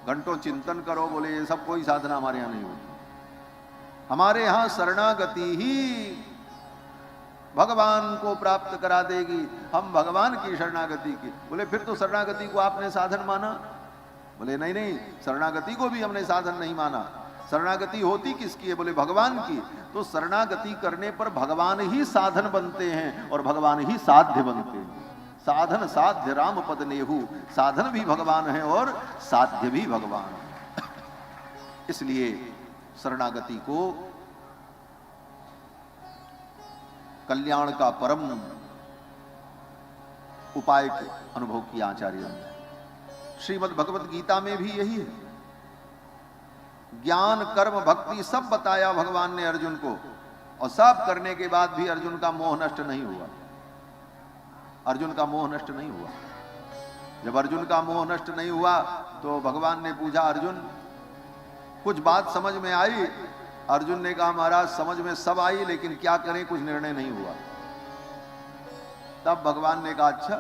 घंटों चिंतन करो, बोले ये सब कोई साधना हमारे यहाँ नहीं होती। हमारे यहाँ शरणागति ही भगवान को प्राप्त करा देगी। हम भगवान की शरणागति की, बोले फिर तो शरणागति को आपने साधन माना? बोले नहीं नहीं, शरणागति को भी हमने साधन नहीं माना। शरणागति होती किसकी है? बोले भगवान की। तो शरणागति करने पर भगवान ही साधन बनते हैं और भगवान ही साध्य बनते हैं। साधन साध्य राम पद नेहु, साधन भी भगवान है और साध्य भी भगवान है। इसलिए शरणागति को कल्याण का परम उपाय अनुभव किया आचार्य ने। श्रीमद् भगवत गीता में भी यही है। ज्ञान कर्म भक्ति सब बताया भगवान ने अर्जुन को, और सब करने के बाद भी अर्जुन का मोह नष्ट नहीं हुआ। अर्जुन का मोह नष्ट नहीं हुआ। जब अर्जुन का मोह नष्ट नहीं हुआ तो भगवान ने पूछा, अर्जुन कुछ बात समझ में आई? अर्जुन ने कहा, महाराज समझ में सब आई, लेकिन क्या करें, कुछ निर्णय नहीं हुआ। तब भगवान ने कहा, अच्छा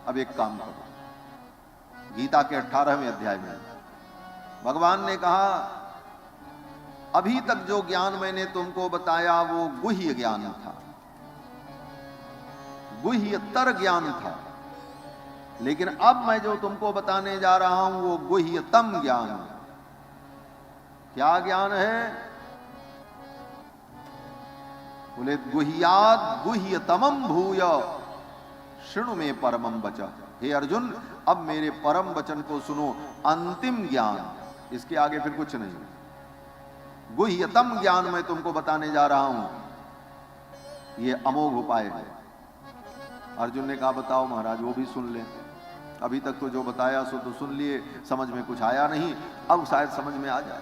अब एक काम करो। गीता के 18वें अध्याय में भगवान ने कहा, अभी तक जो ज्ञान मैंने तुमको बताया वो गुह्य ज्ञान था, गुह्यतर ज्ञान था, लेकिन अब मैं जो तुमको बताने जा रहा हूं वो गुह्यतम ज्ञान है। क्या ज्ञान है? बोले गुह्यात् गुह्यतमं भूय शृणु में परमं वच। हे अर्जुन, अब मेरे परम वचन को सुनो, अंतिम ज्ञान, इसके आगे फिर कुछ नहीं। गुह्यतम ज्ञान मैं तुमको बताने जा रहा हूं, ये अमोघ उपाय है। अर्जुन ने कहा, बताओ महाराज, वो भी सुन लें। अभी तक तो जो बताया सो तो सुन लिए, समझ में कुछ आया नहीं, अब शायद समझ में आ जाए।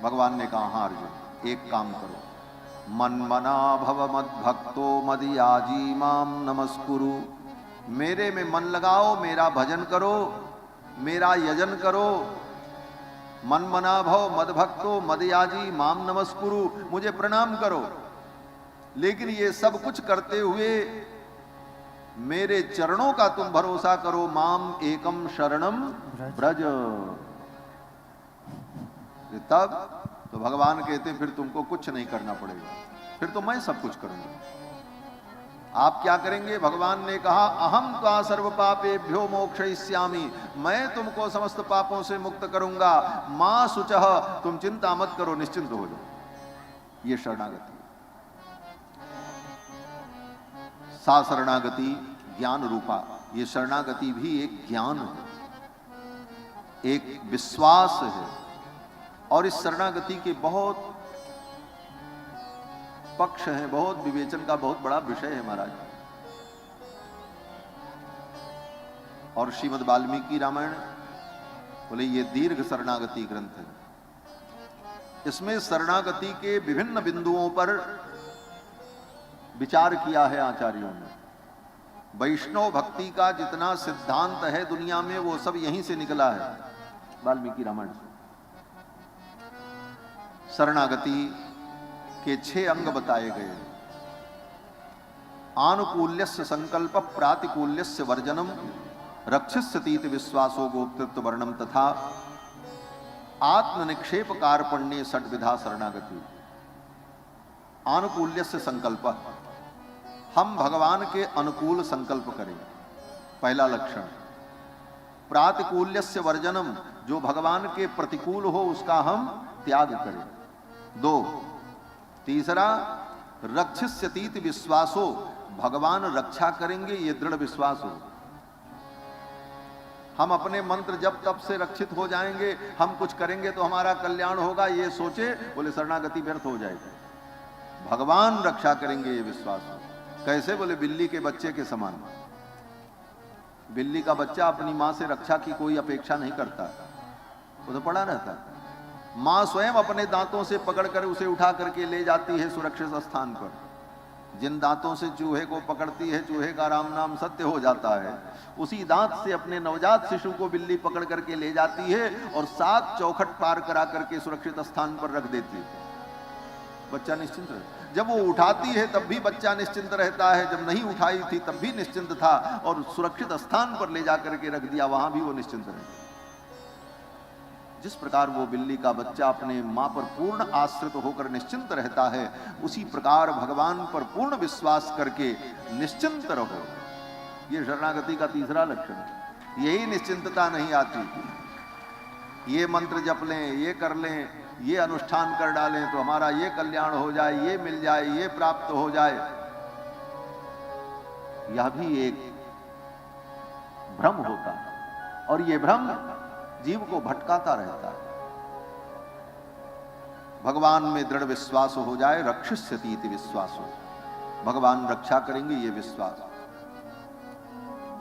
भगवान ने कहा, हाँ अर्जुन, एक काम करो, मन्मना भव मद भक्तो मदयाजी माम नमस्कुरु। मेरे में मन लगाओ, मेरा भजन करो, मेरा यजन करो। मन्मना भव मद भक्तो मदयाजी माम नमस्कुरु, मुझे प्रणाम करो। लेकिन ये सब कुछ करते हुए मेरे चरणों का तुम भरोसा करो। माम एकम शरणम ब्रज। तब तो भगवान कहते फिर तुमको कुछ नहीं करना पड़ेगा, फिर तो मैं सब कुछ करूंगा। आप क्या करेंगे? भगवान ने कहा, अहम त्वा सर्व पापेभ्यो मोक्षयिष्यामि, मैं तुमको समस्त पापों से मुक्त करूंगा। मां शुचः, तुम चिंता मत करो, निश्चिंत हो जाओ। ये शरणागति। सा शरणागति ज्ञान रूपा। ये शरणागति भी एक ज्ञान है, एक विश्वास है। और इस शरणागति के बहुत पक्ष हैं, बहुत विवेचन का बहुत बड़ा विषय है महाराज। और श्रीमद् वाल्मीकि रामायण, बोले ये दीर्घ शरणागति ग्रंथ है। इसमें शरणागति के विभिन्न बिंदुओं पर विचार किया है आचार्यों ने। वैष्णव भक्ति का जितना सिद्धांत है दुनिया में वो सब यहीं से निकला है, वाल्मीकि रामायण से। शरणागति के 6 अंग बताए गए। आनुकूल्यस्य संकल्प, प्रातिकूल्यस्य वर्जनम, रक्षिष्यतीति विश्वासो गोप्तृत्व वर्णम तथा आत्मनिक्षेप कार्पण्ये षड्विधा शरणागति। आनुकूल्यस्य संकल्प, हम भगवान के अनुकूल संकल्प करें, पहला लक्षण। प्रातिकूल्यस्य वर्जनम, जो भगवान के प्रतिकूल हो उसका हम त्याग करें, 2। तीसरा, रक्षिष्यतीति विश्वासो, भगवान रक्षा करेंगे ये दृढ़ विश्वास हो। हम अपने मंत्र जब तब से रक्षित हो जाएंगे, हम कुछ करेंगे तो हमारा कल्याण होगा ये सोचे, बोले शरणागति व्यर्थ हो जाएगी। भगवान रक्षा करेंगे ये विश्वास हो। कैसे? बोले बिल्ली के बच्चे के समान। बिल्ली का बच्चा अपनी मां से रक्षा की कोई अपेक्षा नहीं करता, वो तो पड़ा रहता। मां स्वयं अपने दांतों से पकड़कर उसे उठा करके ले जाती है सुरक्षित स्थान पर। जिन दांतों से चूहे को पकड़ती है, चूहे का राम नाम सत्य हो जाता है, उसी दांत से अपने नवजात शिशु को बिल्ली पकड़ करके ले जाती है और 7 चौखट पार करा करके सुरक्षित स्थान पर रख देती है। बच्चा निश्चिंत रहता। जब वो उठाती है तब भी बच्चा निश्चिंत रहता है, जब नहीं उठाई थी तब भी निश्चिंत था, और सुरक्षित स्थान पर ले जाकर के रख दिया, वहां भी वो निश्चिंत रहता। जिस प्रकार वो बिल्ली का बच्चा अपने मां पर पूर्ण आश्रित होकर निश्चिंत रहता है, उसी प्रकार भगवान पर पूर्ण विश्वास करके निश्चिंत रहो। ये शरणागति का तीसरा लक्षण है। यही निश्चिंतता नहीं आती। ये मंत्र जप लें, ये कर लें, ये अनुष्ठान कर डालें तो हमारा ये कल्याण हो जाए, ये मिल जाए, ये प्राप्त हो जाए, यह भी एक भ्रम होता है, और ये भ्रम जीव को भटकाता रहता है। भगवान में दृढ़ विश्वास हो जाए, रक्षिष्यतीति विश्वास हो, भगवान रक्षा करेंगे ये विश्वास,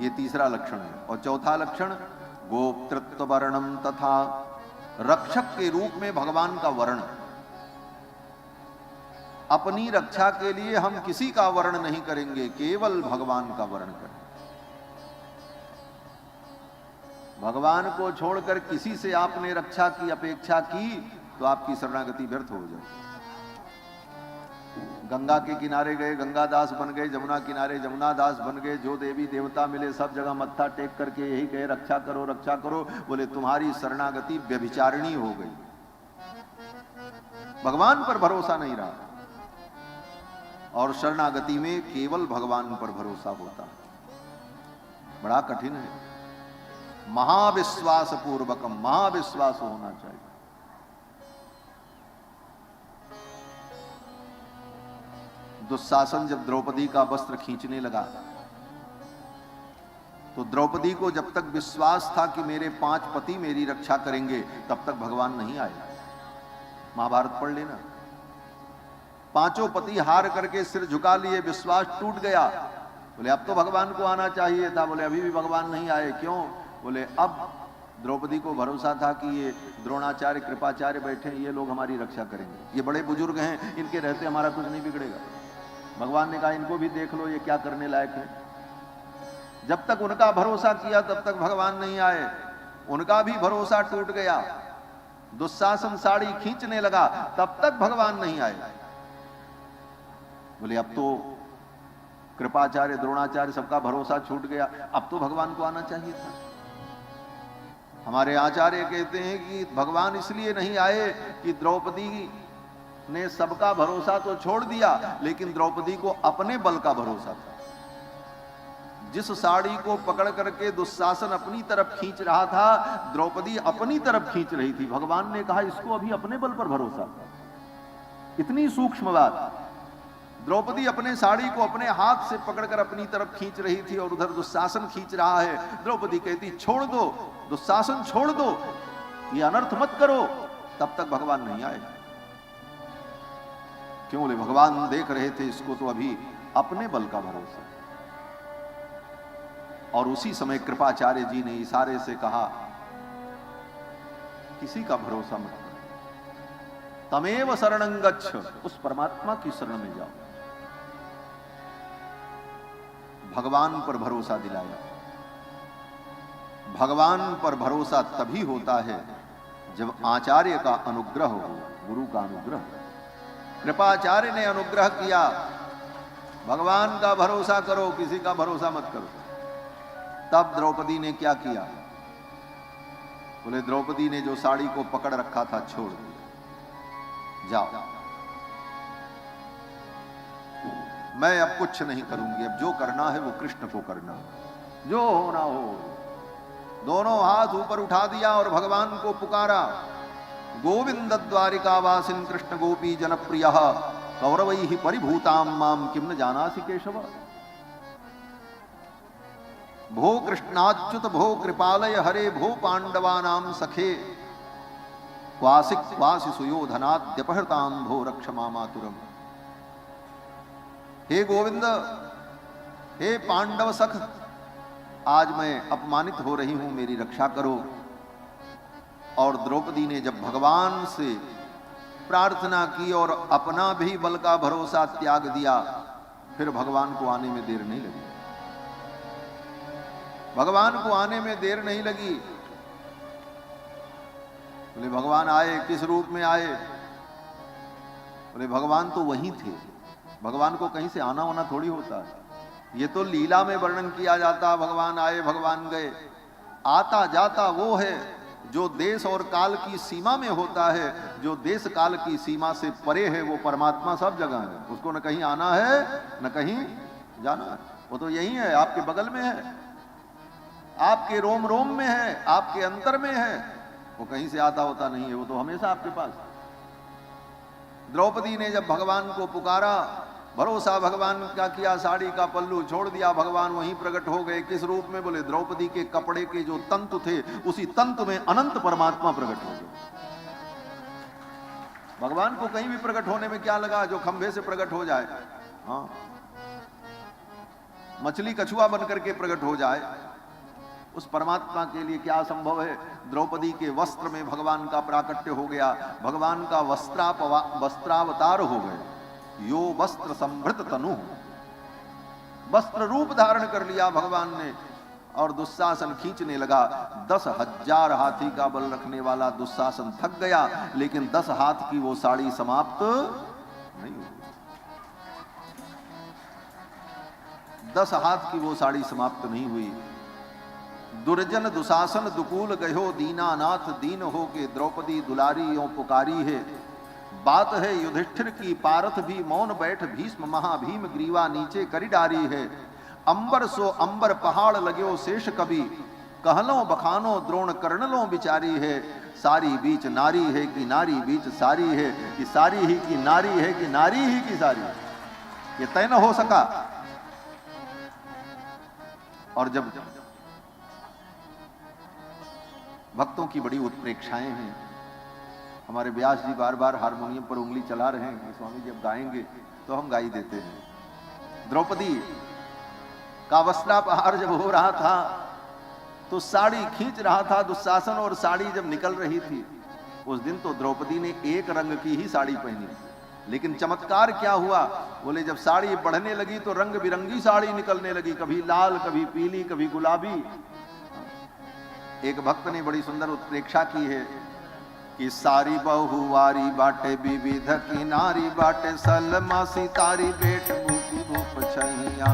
ये तीसरा लक्षण है। और चौथा लक्षण, गोप्तृत्व वर्णम तथा, रक्षक के रूप में भगवान का वर्ण। अपनी रक्षा के लिए हम किसी का वर्ण नहीं करेंगे, केवल भगवान का वर्ण करेंगे। भगवान को छोड़कर किसी से आपने रक्षा की अपेक्षा की तो आपकी शरणागति व्यर्थ हो जाए। गंगा के किनारे गए, गंगादास बन गए, जमुना किनारे जमुनादास बन गए, जो देवी देवता मिले सब जगह मत्था टेक करके यही कहे रक्षा करो रक्षा करो, बोले तुम्हारी शरणागति व्यभिचारिणी हो गई। भगवान पर भरोसा नहीं रहा, और शरणागति में केवल भगवान पर भरोसा होता। बड़ा कठिन है। महाविश्वास पूर्वकम, महाविश्वास होना चाहिए। दुशासन जब द्रौपदी का वस्त्र खींचने लगा तो द्रौपदी को जब तक विश्वास था कि मेरे 5 पति मेरी रक्षा करेंगे, तब तक भगवान नहीं आए। महाभारत पढ़ लेना। 5 पति हार करके सिर झुका लिए, विश्वास टूट गया। बोले अब तो भगवान को आना चाहिए था, बोले अभी भी भगवान नहीं आए। क्यों? बोले अब द्रौपदी को भरोसा था कि ये द्रोणाचार्य कृपाचार्य बैठे, ये लोग हमारी रक्षा करेंगे, ये बड़े बुजुर्ग हैं, इनके रहते हमारा कुछ नहीं बिगड़ेगा। भगवान ने कहा इनको भी देख लो, ये क्या करने लायक है। जब तक उनका भरोसा किया तब तक भगवान नहीं आए, उनका भी भरोसा टूट गया। दुशासन साड़ी खींचने लगा, तब तक भगवान नहीं आए। बोले अब तो कृपाचार्य द्रोणाचार्य सबका भरोसा छूट गया, अब तो भगवान को आना चाहिए था। हमारे आचार्य कहते हैं कि भगवान इसलिए नहीं आए कि द्रौपदी ने सबका भरोसा तो छोड़ दिया, लेकिन द्रौपदी को अपने बल का भरोसा था। जिस साड़ी को पकड़ करके दुशासन अपनी तरफ खींच रहा था, द्रौपदी अपनी तरफ खींच रही थी। भगवान ने कहा इसको अभी अपने बल पर भरोसा। इतनी सूक्ष्म बात। द्रौपदी अपने साड़ी को अपने हाथ से पकड़कर अपनी तरफ खींच रही थी और उधर दुशासन खींच रहा है। द्रौपदी कहती छोड़ दो, दुशासन छोड़ दो, ये अनर्थ मत करो। तब तक भगवान नहीं आए। क्यों? बोले भगवान देख रहे थे इसको तो अभी अपने बल का भरोसा। और उसी समय कृपाचार्य जी ने इशारे से कहा किसी का भरोसा मत करो, तमेव शरणं गच्छ, उस परमात्मा की शरण में जाओ। भगवान पर भरोसा दिलाया। भगवान पर भरोसा तभी होता है जब आचार्य का अनुग्रह हो, गुरु का अनुग्रह। कृपाचार्य ने अनुग्रह किया, भगवान का भरोसा करो, किसी का भरोसा मत करो। तब द्रौपदी ने क्या किया? बोले द्रौपदी ने जो साड़ी को पकड़ रखा था छोड़ दिया। जाओ, मैं अब कुछ नहीं करूंगी, अब जो करना है वो कृष्ण को करना, जो होना हो। दोनों हाथ ऊपर उठा दिया और भगवान को पुकारा। गोविंद द्वारिका वासिन कृष्ण गोपी जनप्रिय कौरवैहि परिभूताम माम किम न जानासि केशव। भो कृष्णाच्युत भो कृपालय हरे भो पांडवानाम सखे क्वासिक क्वासि सुयोधनाद्यपहृताम भो रक्ष मामातुरम। हे गोविंद, हे पांडव सख, आज मैं अपमानित हो रही हूं, मेरी रक्षा करो। और द्रौपदी ने जब भगवान से प्रार्थना की और अपना भी बल का भरोसा त्याग दिया, फिर भगवान को आने में देर नहीं लगी। भगवान को आने में देर नहीं लगी। बोले भगवान आए, किस रूप में आए? बोले भगवान तो वहीं थे, भगवान को कहीं से आना होना थोड़ी होता है। ये तो लीला में वर्णन किया जाता, भगवान आए भगवान गए। आता जाता वो है जो देश और काल की सीमा में होता है। जो देश काल की सीमा से परे है वो परमात्मा सब जगह है, उसको न कहीं आना है न कहीं जाना है। वो तो यही है, आपके बगल में है, आपके रोम रोम में है, आपके अंतर में है। वो कहीं से आता होता नहीं है, वो तो हमेशा आपके पास। द्रौपदी ने जब भगवान को पुकारा, भरोसा भगवान का किया, साड़ी का पल्लू छोड़ दिया, भगवान वहीं प्रकट हो गए। किस रूप में? बोले द्रौपदी के कपड़े के जो तंतु थे, उसी तंतु में अनंत परमात्मा प्रकट हो गए। भगवान को कहीं भी प्रकट होने में क्या लगा, जो खंभे से प्रकट हो जाए। हाँ, मछली कछुआ बनकर के प्रकट हो जाए, उस परमात्मा के लिए क्या संभव है? द्रौपदी के वस्त्र में भगवान का प्राकट्य हो गया, भगवान का वस्त्रावतार हो गए। यो वस्त्र संभृत तनु, वस्त्र रूप धारण कर लिया भगवान ने। और दुशासन खींचने लगा। 10,000 हाथी का बल रखने वाला दुशासन थक गया, लेकिन 10 हाथ की वो साड़ी समाप्त नहीं हुई। 10 हाथ की वो साड़ी समाप्त नहीं हुई। दुर्जन दुशासन दुकूल गयो दीनानाथ, दीन हो के द्रौपदी दुलारी यो पुकारी है। बात है युधिष्ठिर की, पारथ भी मौन बैठ, भीष्म महाभीम ग्रीवा नीचे करी डारी है। अंबर सो अंबर पहाड़ लगयो शेष कवि, कहलो बखानो द्रोण कर्णलो बिचारी है। सारी बीच नारी है कि नारी बीच सारी है, कि सारी ही की नारी है कि नारी ही की सारी। ये तय न हो सका। और जब भक्तों की बड़ी उत्प्रेक्षाएं हैं, हमारे व्यास जी बार बार हारमोनियम पर उंगली चला रहे हैं कि स्वामी जी अब गाएंगे, तो हम गाई देते हैं। द्रौपदी का वस्त्रापहार जब हो रहा था तो साड़ी खींच रहा था दुशासन, और साड़ी जब निकल रही थी, उस दिन तो द्रौपदी ने एक रंग की ही साड़ी पहनी। लेकिन चमत्कार क्या हुआ? बोले जब साड़ी बढ़ने लगी तो रंग बिरंगी साड़ी निकलने लगी, कभी लाल, कभी पीली, कभी गुलाबी। एक भक्त ने बड़ी सुंदर उत्प्रेक्षा की है कि सारी बहुवारी बाटे विविध किनारी बाटे, सलमा सितारी बेट भूपी धूप छैया।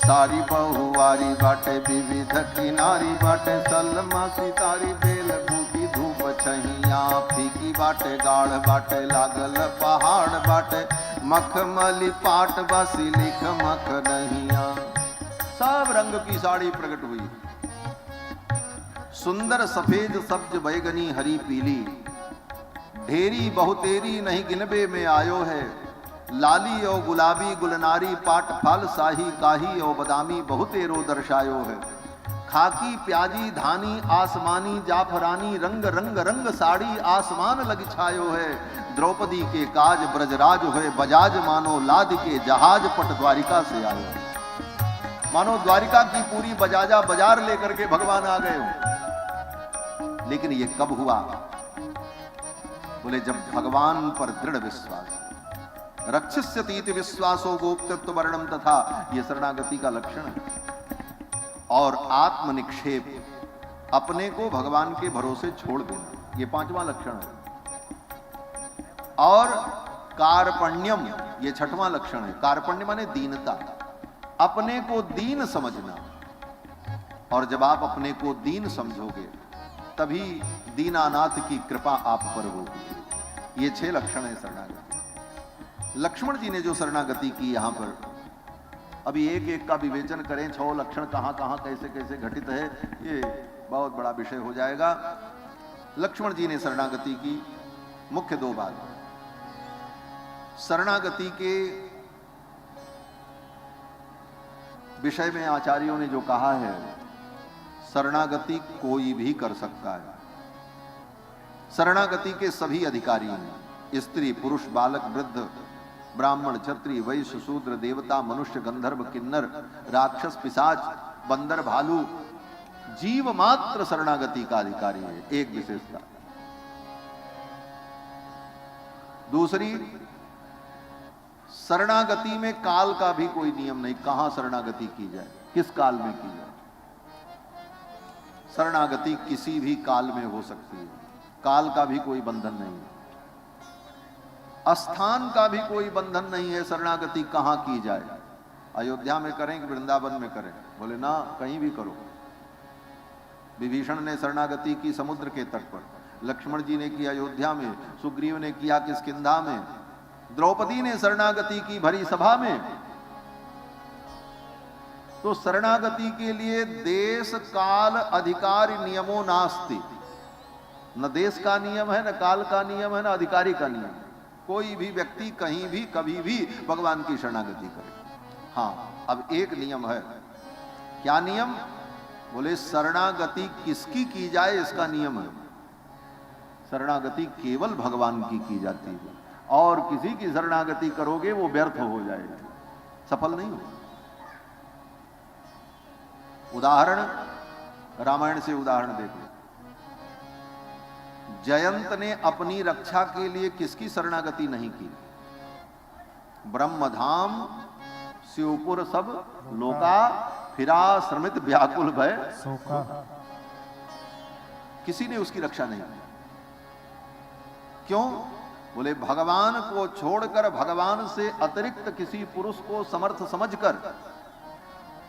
सारी बहुवारी बाटे विविध किनारी बाटे, सलमा सितारी बेल भूपी धूप छैया। फीकी बाटे गाढ़ बाटे लागल पहाड़ बाटे, मखमली पाट बसी लिख मख नहिया। सब रंग की साड़ी प्रकट हुई, सुंदर सफेद सब्ज बैगनी हरी पीली। ढेरी बहुतेरी नहीं गिनबे में आयो है, लाली और गुलाबी गुलनारी पाट फल शाही काही और बदामी बहुतेरो दर्शायो है। खाकी प्याजी धानी आसमानी जाफरानी, रंग रंग रंग साड़ी आसमान लग छायो है। द्रौपदी के काज ब्रजराज है, बजाज मानो लाद के जहाज पट द्वारिका से आयो। मानो द्वारिका की पूरी बजाजा बाजार लेकर के भगवान आ गए हो। लेकिन ये कब हुआ? बोले जब भगवान पर दृढ़ विश्वास, रक्षिष्यतीति विश्वासो गोप्तत्व वर्णम तथा, यह शरणागति का लक्षण है। और आत्मनिक्षेप, अपने को भगवान के भरोसे छोड़ देना, यह पांचवा लक्षण है। और कार्पण्यम, यह छठवां लक्षण है। कार्पण्य माने दीनता, अपने को दीन समझना। और जब आप अपने को दीन समझोगे तभी दीनानाथ की कृपा आप पर होगी। ये 6 लक्षण है शरणागति। लक्ष्मण जी ने जो शरणागति की यहां पर, अभी एक एक का विवेचन करें, 6 लक्षण कहां कहां कैसे कैसे घटित है, ये बहुत बड़ा विषय हो जाएगा। लक्ष्मण जी ने शरणागति की, मुख्य 2 बात। शरणागति के विषय में आचार्यों ने जो कहा है, शरणागति कोई भी कर सकता है। शरणागति के सभी अधिकारी हैं, स्त्री पुरुष बालक वृद्ध ब्राह्मण क्षत्रिय वैश्य शूद्र देवता मनुष्य गंधर्व किन्नर राक्षस पिशाच बंदर भालू, जीव मात्र शरणागति का अधिकारी है। एक विशेषता। दूसरी, शरणागति में काल का भी कोई नियम नहीं, कहां शरणागति की जाए, किस काल में की जाए। शरणागति किसी भी काल में हो सकती है, काल का भी कोई बंधन नहीं है, स्थान का भी कोई बंधन नहीं है। शरणागति कहां की जाए, अयोध्या में करें कि वृंदावन में करें, बोले ना कहीं भी करो। विभीषण ने शरणागति की समुद्र के तट पर, लक्ष्मण जी ने की अयोध्या में, सुग्रीव ने किया किष्किंधा में, द्रौपदी ने शरणागति की भरी सभा में। तो शरणागति के लिए देश काल अधिकारी नियमो नास्ति, न देश का नियम है, न काल का नियम है, न अधिकारी का नियम। कोई भी व्यक्ति कहीं भी कभी भी भगवान की शरणागति करे। हाँ, अब एक नियम है। क्या नियम? बोले शरणागति किसकी की जाए, इसका नियम है। शरणागति केवल भगवान की जाती है, और किसी की शरणागति करोगे वो व्यर्थ हो जाएगा, सफल नहीं होगा। उदाहरण, रामायण से उदाहरण देखो। जयंत ने अपनी रक्षा के लिए किसकी शरणागति नहीं की? ब्रह्मधाम शिवपुर सब लोका, फिरा श्रमित व्याकुल भय शोका। किसी ने उसकी रक्षा नहीं की। क्यों? बोले भगवान को छोड़कर, भगवान से अतिरिक्त किसी पुरुष को समर्थ समझकर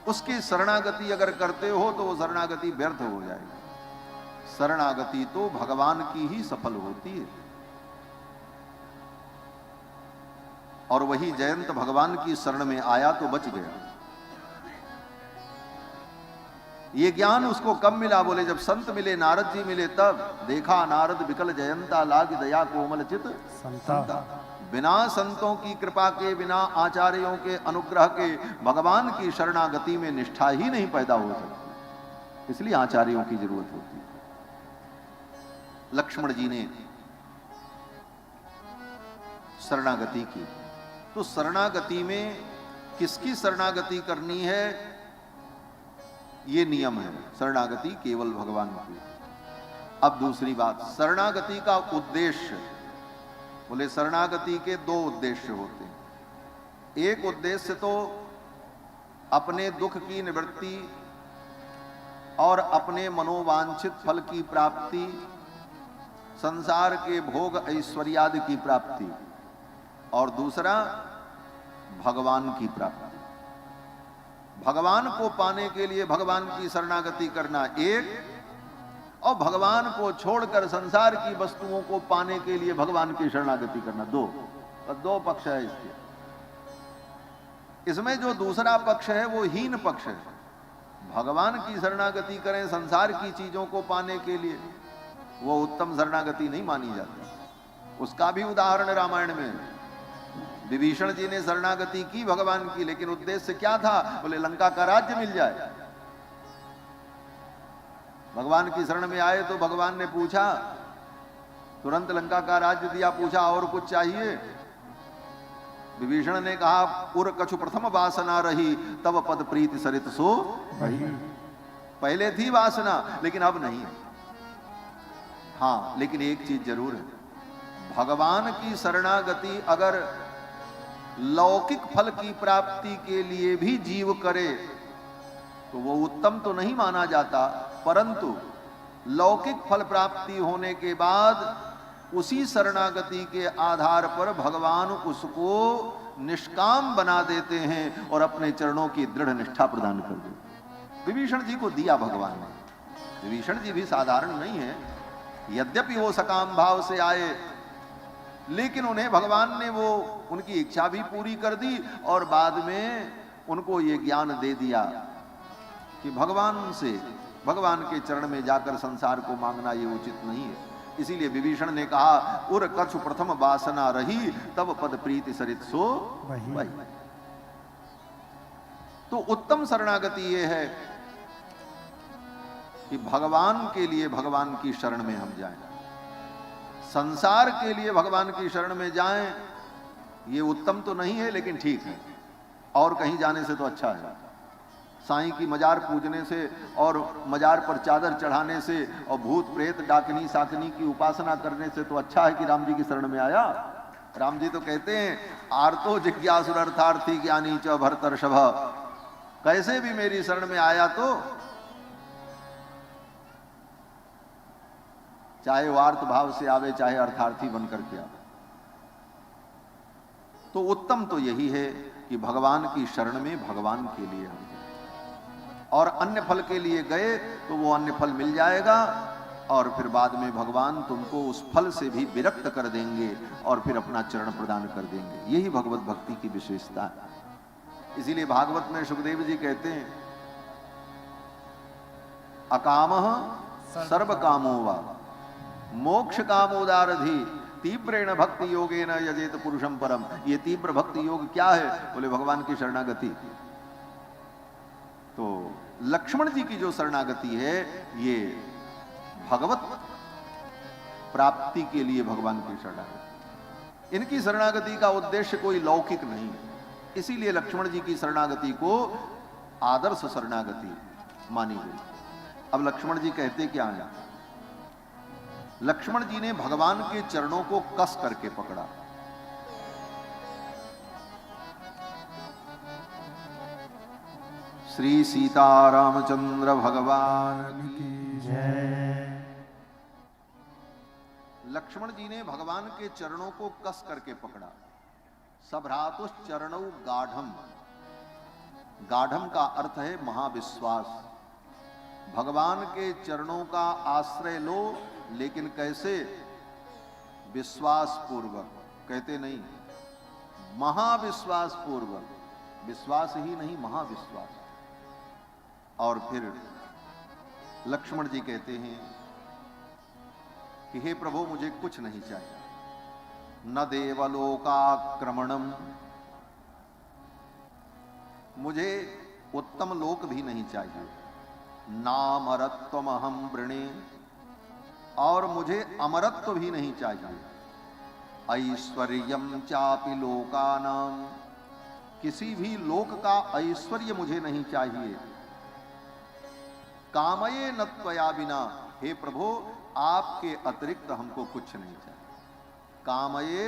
उसकी शरणागति अगर करते हो तो वो शरणागति व्यर्थ हो जाएगी। शरणागति तो भगवान की ही सफल होती है। और वही जयंत भगवान की शरण में आया तो बच गया। ये ज्ञान उसको कब मिला? बोले जब संत मिले, नारद जी मिले, तब देखा नारद विकल जयंता लाग दया कोमल चित संता। बिना संतों की कृपा के, बिना आचार्यों के अनुग्रह के भगवान की शरणागति में निष्ठा ही नहीं पैदा हो सकती, इसलिए आचार्यों की जरूरत होती है। लक्ष्मण जी ने शरणागति की, तो शरणागति में किसकी शरणागति करनी है, ये नियम है। शरणागति केवल भगवान की। अब दूसरी बात, शरणागति का उद्देश्य। बोले शरणागति के 2 उद्देश्य होते हैं। एक उद्देश्य तो अपने दुख की निवृत्ति और अपने मनोवांछित फल की प्राप्ति, संसार के भोग ऐश्वर्यादि की प्राप्ति, और दूसरा भगवान की प्राप्ति। भगवान को पाने के लिए भगवान की शरणागति करना एक, और भगवान को छोड़कर संसार की वस्तुओं को पाने के लिए भगवान की शरणागति करना, 2। तो 2 पक्ष है इसके। इसमें जो दूसरा पक्ष है वो हीन पक्ष है। भगवान की शरणागति करें संसार की चीजों को पाने के लिए, वो उत्तम शरणागति नहीं मानी जाती। उसका भी उदाहरण रामायण में है। विभीषण जी ने शरणागति की भगवान की, लेकिन उद्देश्य क्या था? बोले लंका का राज्य मिल जाए। भगवान की शरण में आए तो भगवान ने पूछा, तुरंत लंका का राज्य दिया। पूछा और कुछ चाहिए? विभीषण ने कहा, उर कछु प्रथम वासना रही, तब पद प्रीति सरित सो रही। पहले थी वासना लेकिन अब नहीं है। हाँ, लेकिन एक चीज जरूर है, भगवान की शरणागति अगर लौकिक फल की प्राप्ति के लिए भी जीव करे तो वो उत्तम तो नहीं माना जाता, परंतु लौकिक फल प्राप्ति होने के बाद उसी शरणागति के आधार पर भगवान उसको निष्काम बना देते हैं और अपने चरणों की दृढ़ निष्ठा प्रदान कर देते। विभीषण जी को दिया भगवान ने। विभीषण जी भी साधारण नहीं है, यद्यपि वो सकाम भाव से आए, लेकिन उन्हें भगवान ने वो उनकी इच्छा भी पूरी कर दी और बाद में उनको ये ज्ञान दे दिया कि भगवान से, भगवान के चरण में जाकर संसार को मांगना ये उचित नहीं है। इसीलिए विभीषण ने कहा, उर कछु प्रथम वासना रही, तब पद प्रीति सरित सो वही। तो उत्तम शरणागति ये है कि भगवान के लिए भगवान की शरण में हम जाएं, संसार के लिए भगवान की शरण में जाएं, ये उत्तम तो नहीं है लेकिन ठीक है, और कहीं जाने से तो अच्छा है। साईं की मजार पूजने से और मजार पर चादर चढ़ाने से और भूत प्रेत डाकनी साकनी की उपासना करने से तो अच्छा है कि राम जी की शरण में आया। राम जी तो कहते हैं, आर्तो जिज्ञासुर अर्थार्थी ज्ञानी च भरतर्षभ, कैसे भी मेरी शरण में आया तो चाहे वो आर्त भाव से आवे चाहे अर्थार्थी बनकर के आवे। तो उत्तम तो यही है कि भगवान की शरण में भगवान के लिए हम, और अन्य फल के लिए गए तो वो अन्य फल मिल जाएगा और फिर बाद में भगवान तुमको उस फल से भी विरक्त कर देंगे और फिर अपना चरण प्रदान कर देंगे। यही भगवत भक्ति की विशेषता है। इसीलिए भागवत में सुखदेव जी कहते हैं, अकामः सर्व कामो वा मोक्ष कामोदारधि तीव्रेण भक्ति योगेन यजेत पुरुषम परम। ये तीव्र भक्ति योग क्या है? बोले भगवान की शरणागति। तो लक्ष्मण जी की जो शरणागति है ये भगवत प्राप्ति के लिए भगवान की शरणागति। इनकी शरणागति का उद्देश्य कोई लौकिक नहीं है, इसीलिए लक्ष्मण जी की शरणागति को आदर्श शरणागति मानी गई। अब लक्ष्मण जी कहते क्या है? लक्ष्मण जी ने भगवान के चरणों को कस करके पकड़ा। श्री सीता रामचंद्र भगवान की जय। लक्ष्मण जी ने भगवान के चरणों को कस करके पकड़ा। सभ्रातुश्चरणौ गाढ़म, गाढ़म का अर्थ है महाविश्वास। भगवान के चरणों का आश्रय लो, लेकिन कैसे? विश्वास पूर्वक। कहते नहीं, महाविश्वास पूर्वक। विश्वास ही नहीं, महाविश्वास। और फिर लक्ष्मण जी कहते हैं कि हे प्रभु, मुझे कुछ नहीं चाहिए, न देवलोकाक्रमणम, मुझे उत्तम लोक भी नहीं चाहिए, नामरत्वमहं वृणे, और मुझे अमरत्व भी नहीं चाहिए, ऐश्वर्यम चापि लोकानाम, किसी भी लोक का ऐश्वर्य मुझे नहीं चाहिए, कामये न त्वया बिना, हे प्रभु आपके अतिरिक्त हमको कुछ नहीं चाहिए। कामये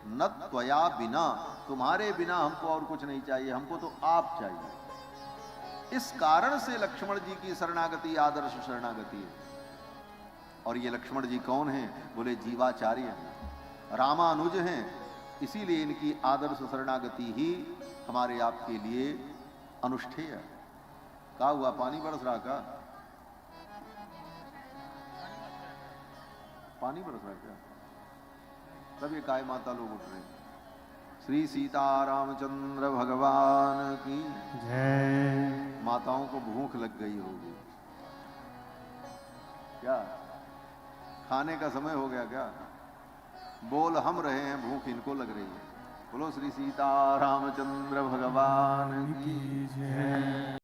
न त्वया बिना, तुम्हारे बिना हमको और कुछ नहीं चाहिए, हमको तो आप चाहिए। इस कारण से लक्ष्मण जी की शरणागति आदर्श शरणागति है। और ये लक्ष्मण जी कौन हैं? बोले जीवाचार्य हैं, रामानुज हैं। इसीलिए इनकी आदर्श शरणागति ही हमारे आपके लिए अनुष्ठेय है। क्या हुआ, पानी बरस रहा का? पानी बरस रहा क्या? तब ये काय माता लोग उठ रहे हैं। श्री सीता रामचंद्र भगवान की जय। माताओं को भूख लग गई होगी क्या? खाने का समय हो गया क्या? बोल हम रहे हैं, भूख इनको लग रही है। बोलो श्री सीता रामचंद्र भगवान की जय।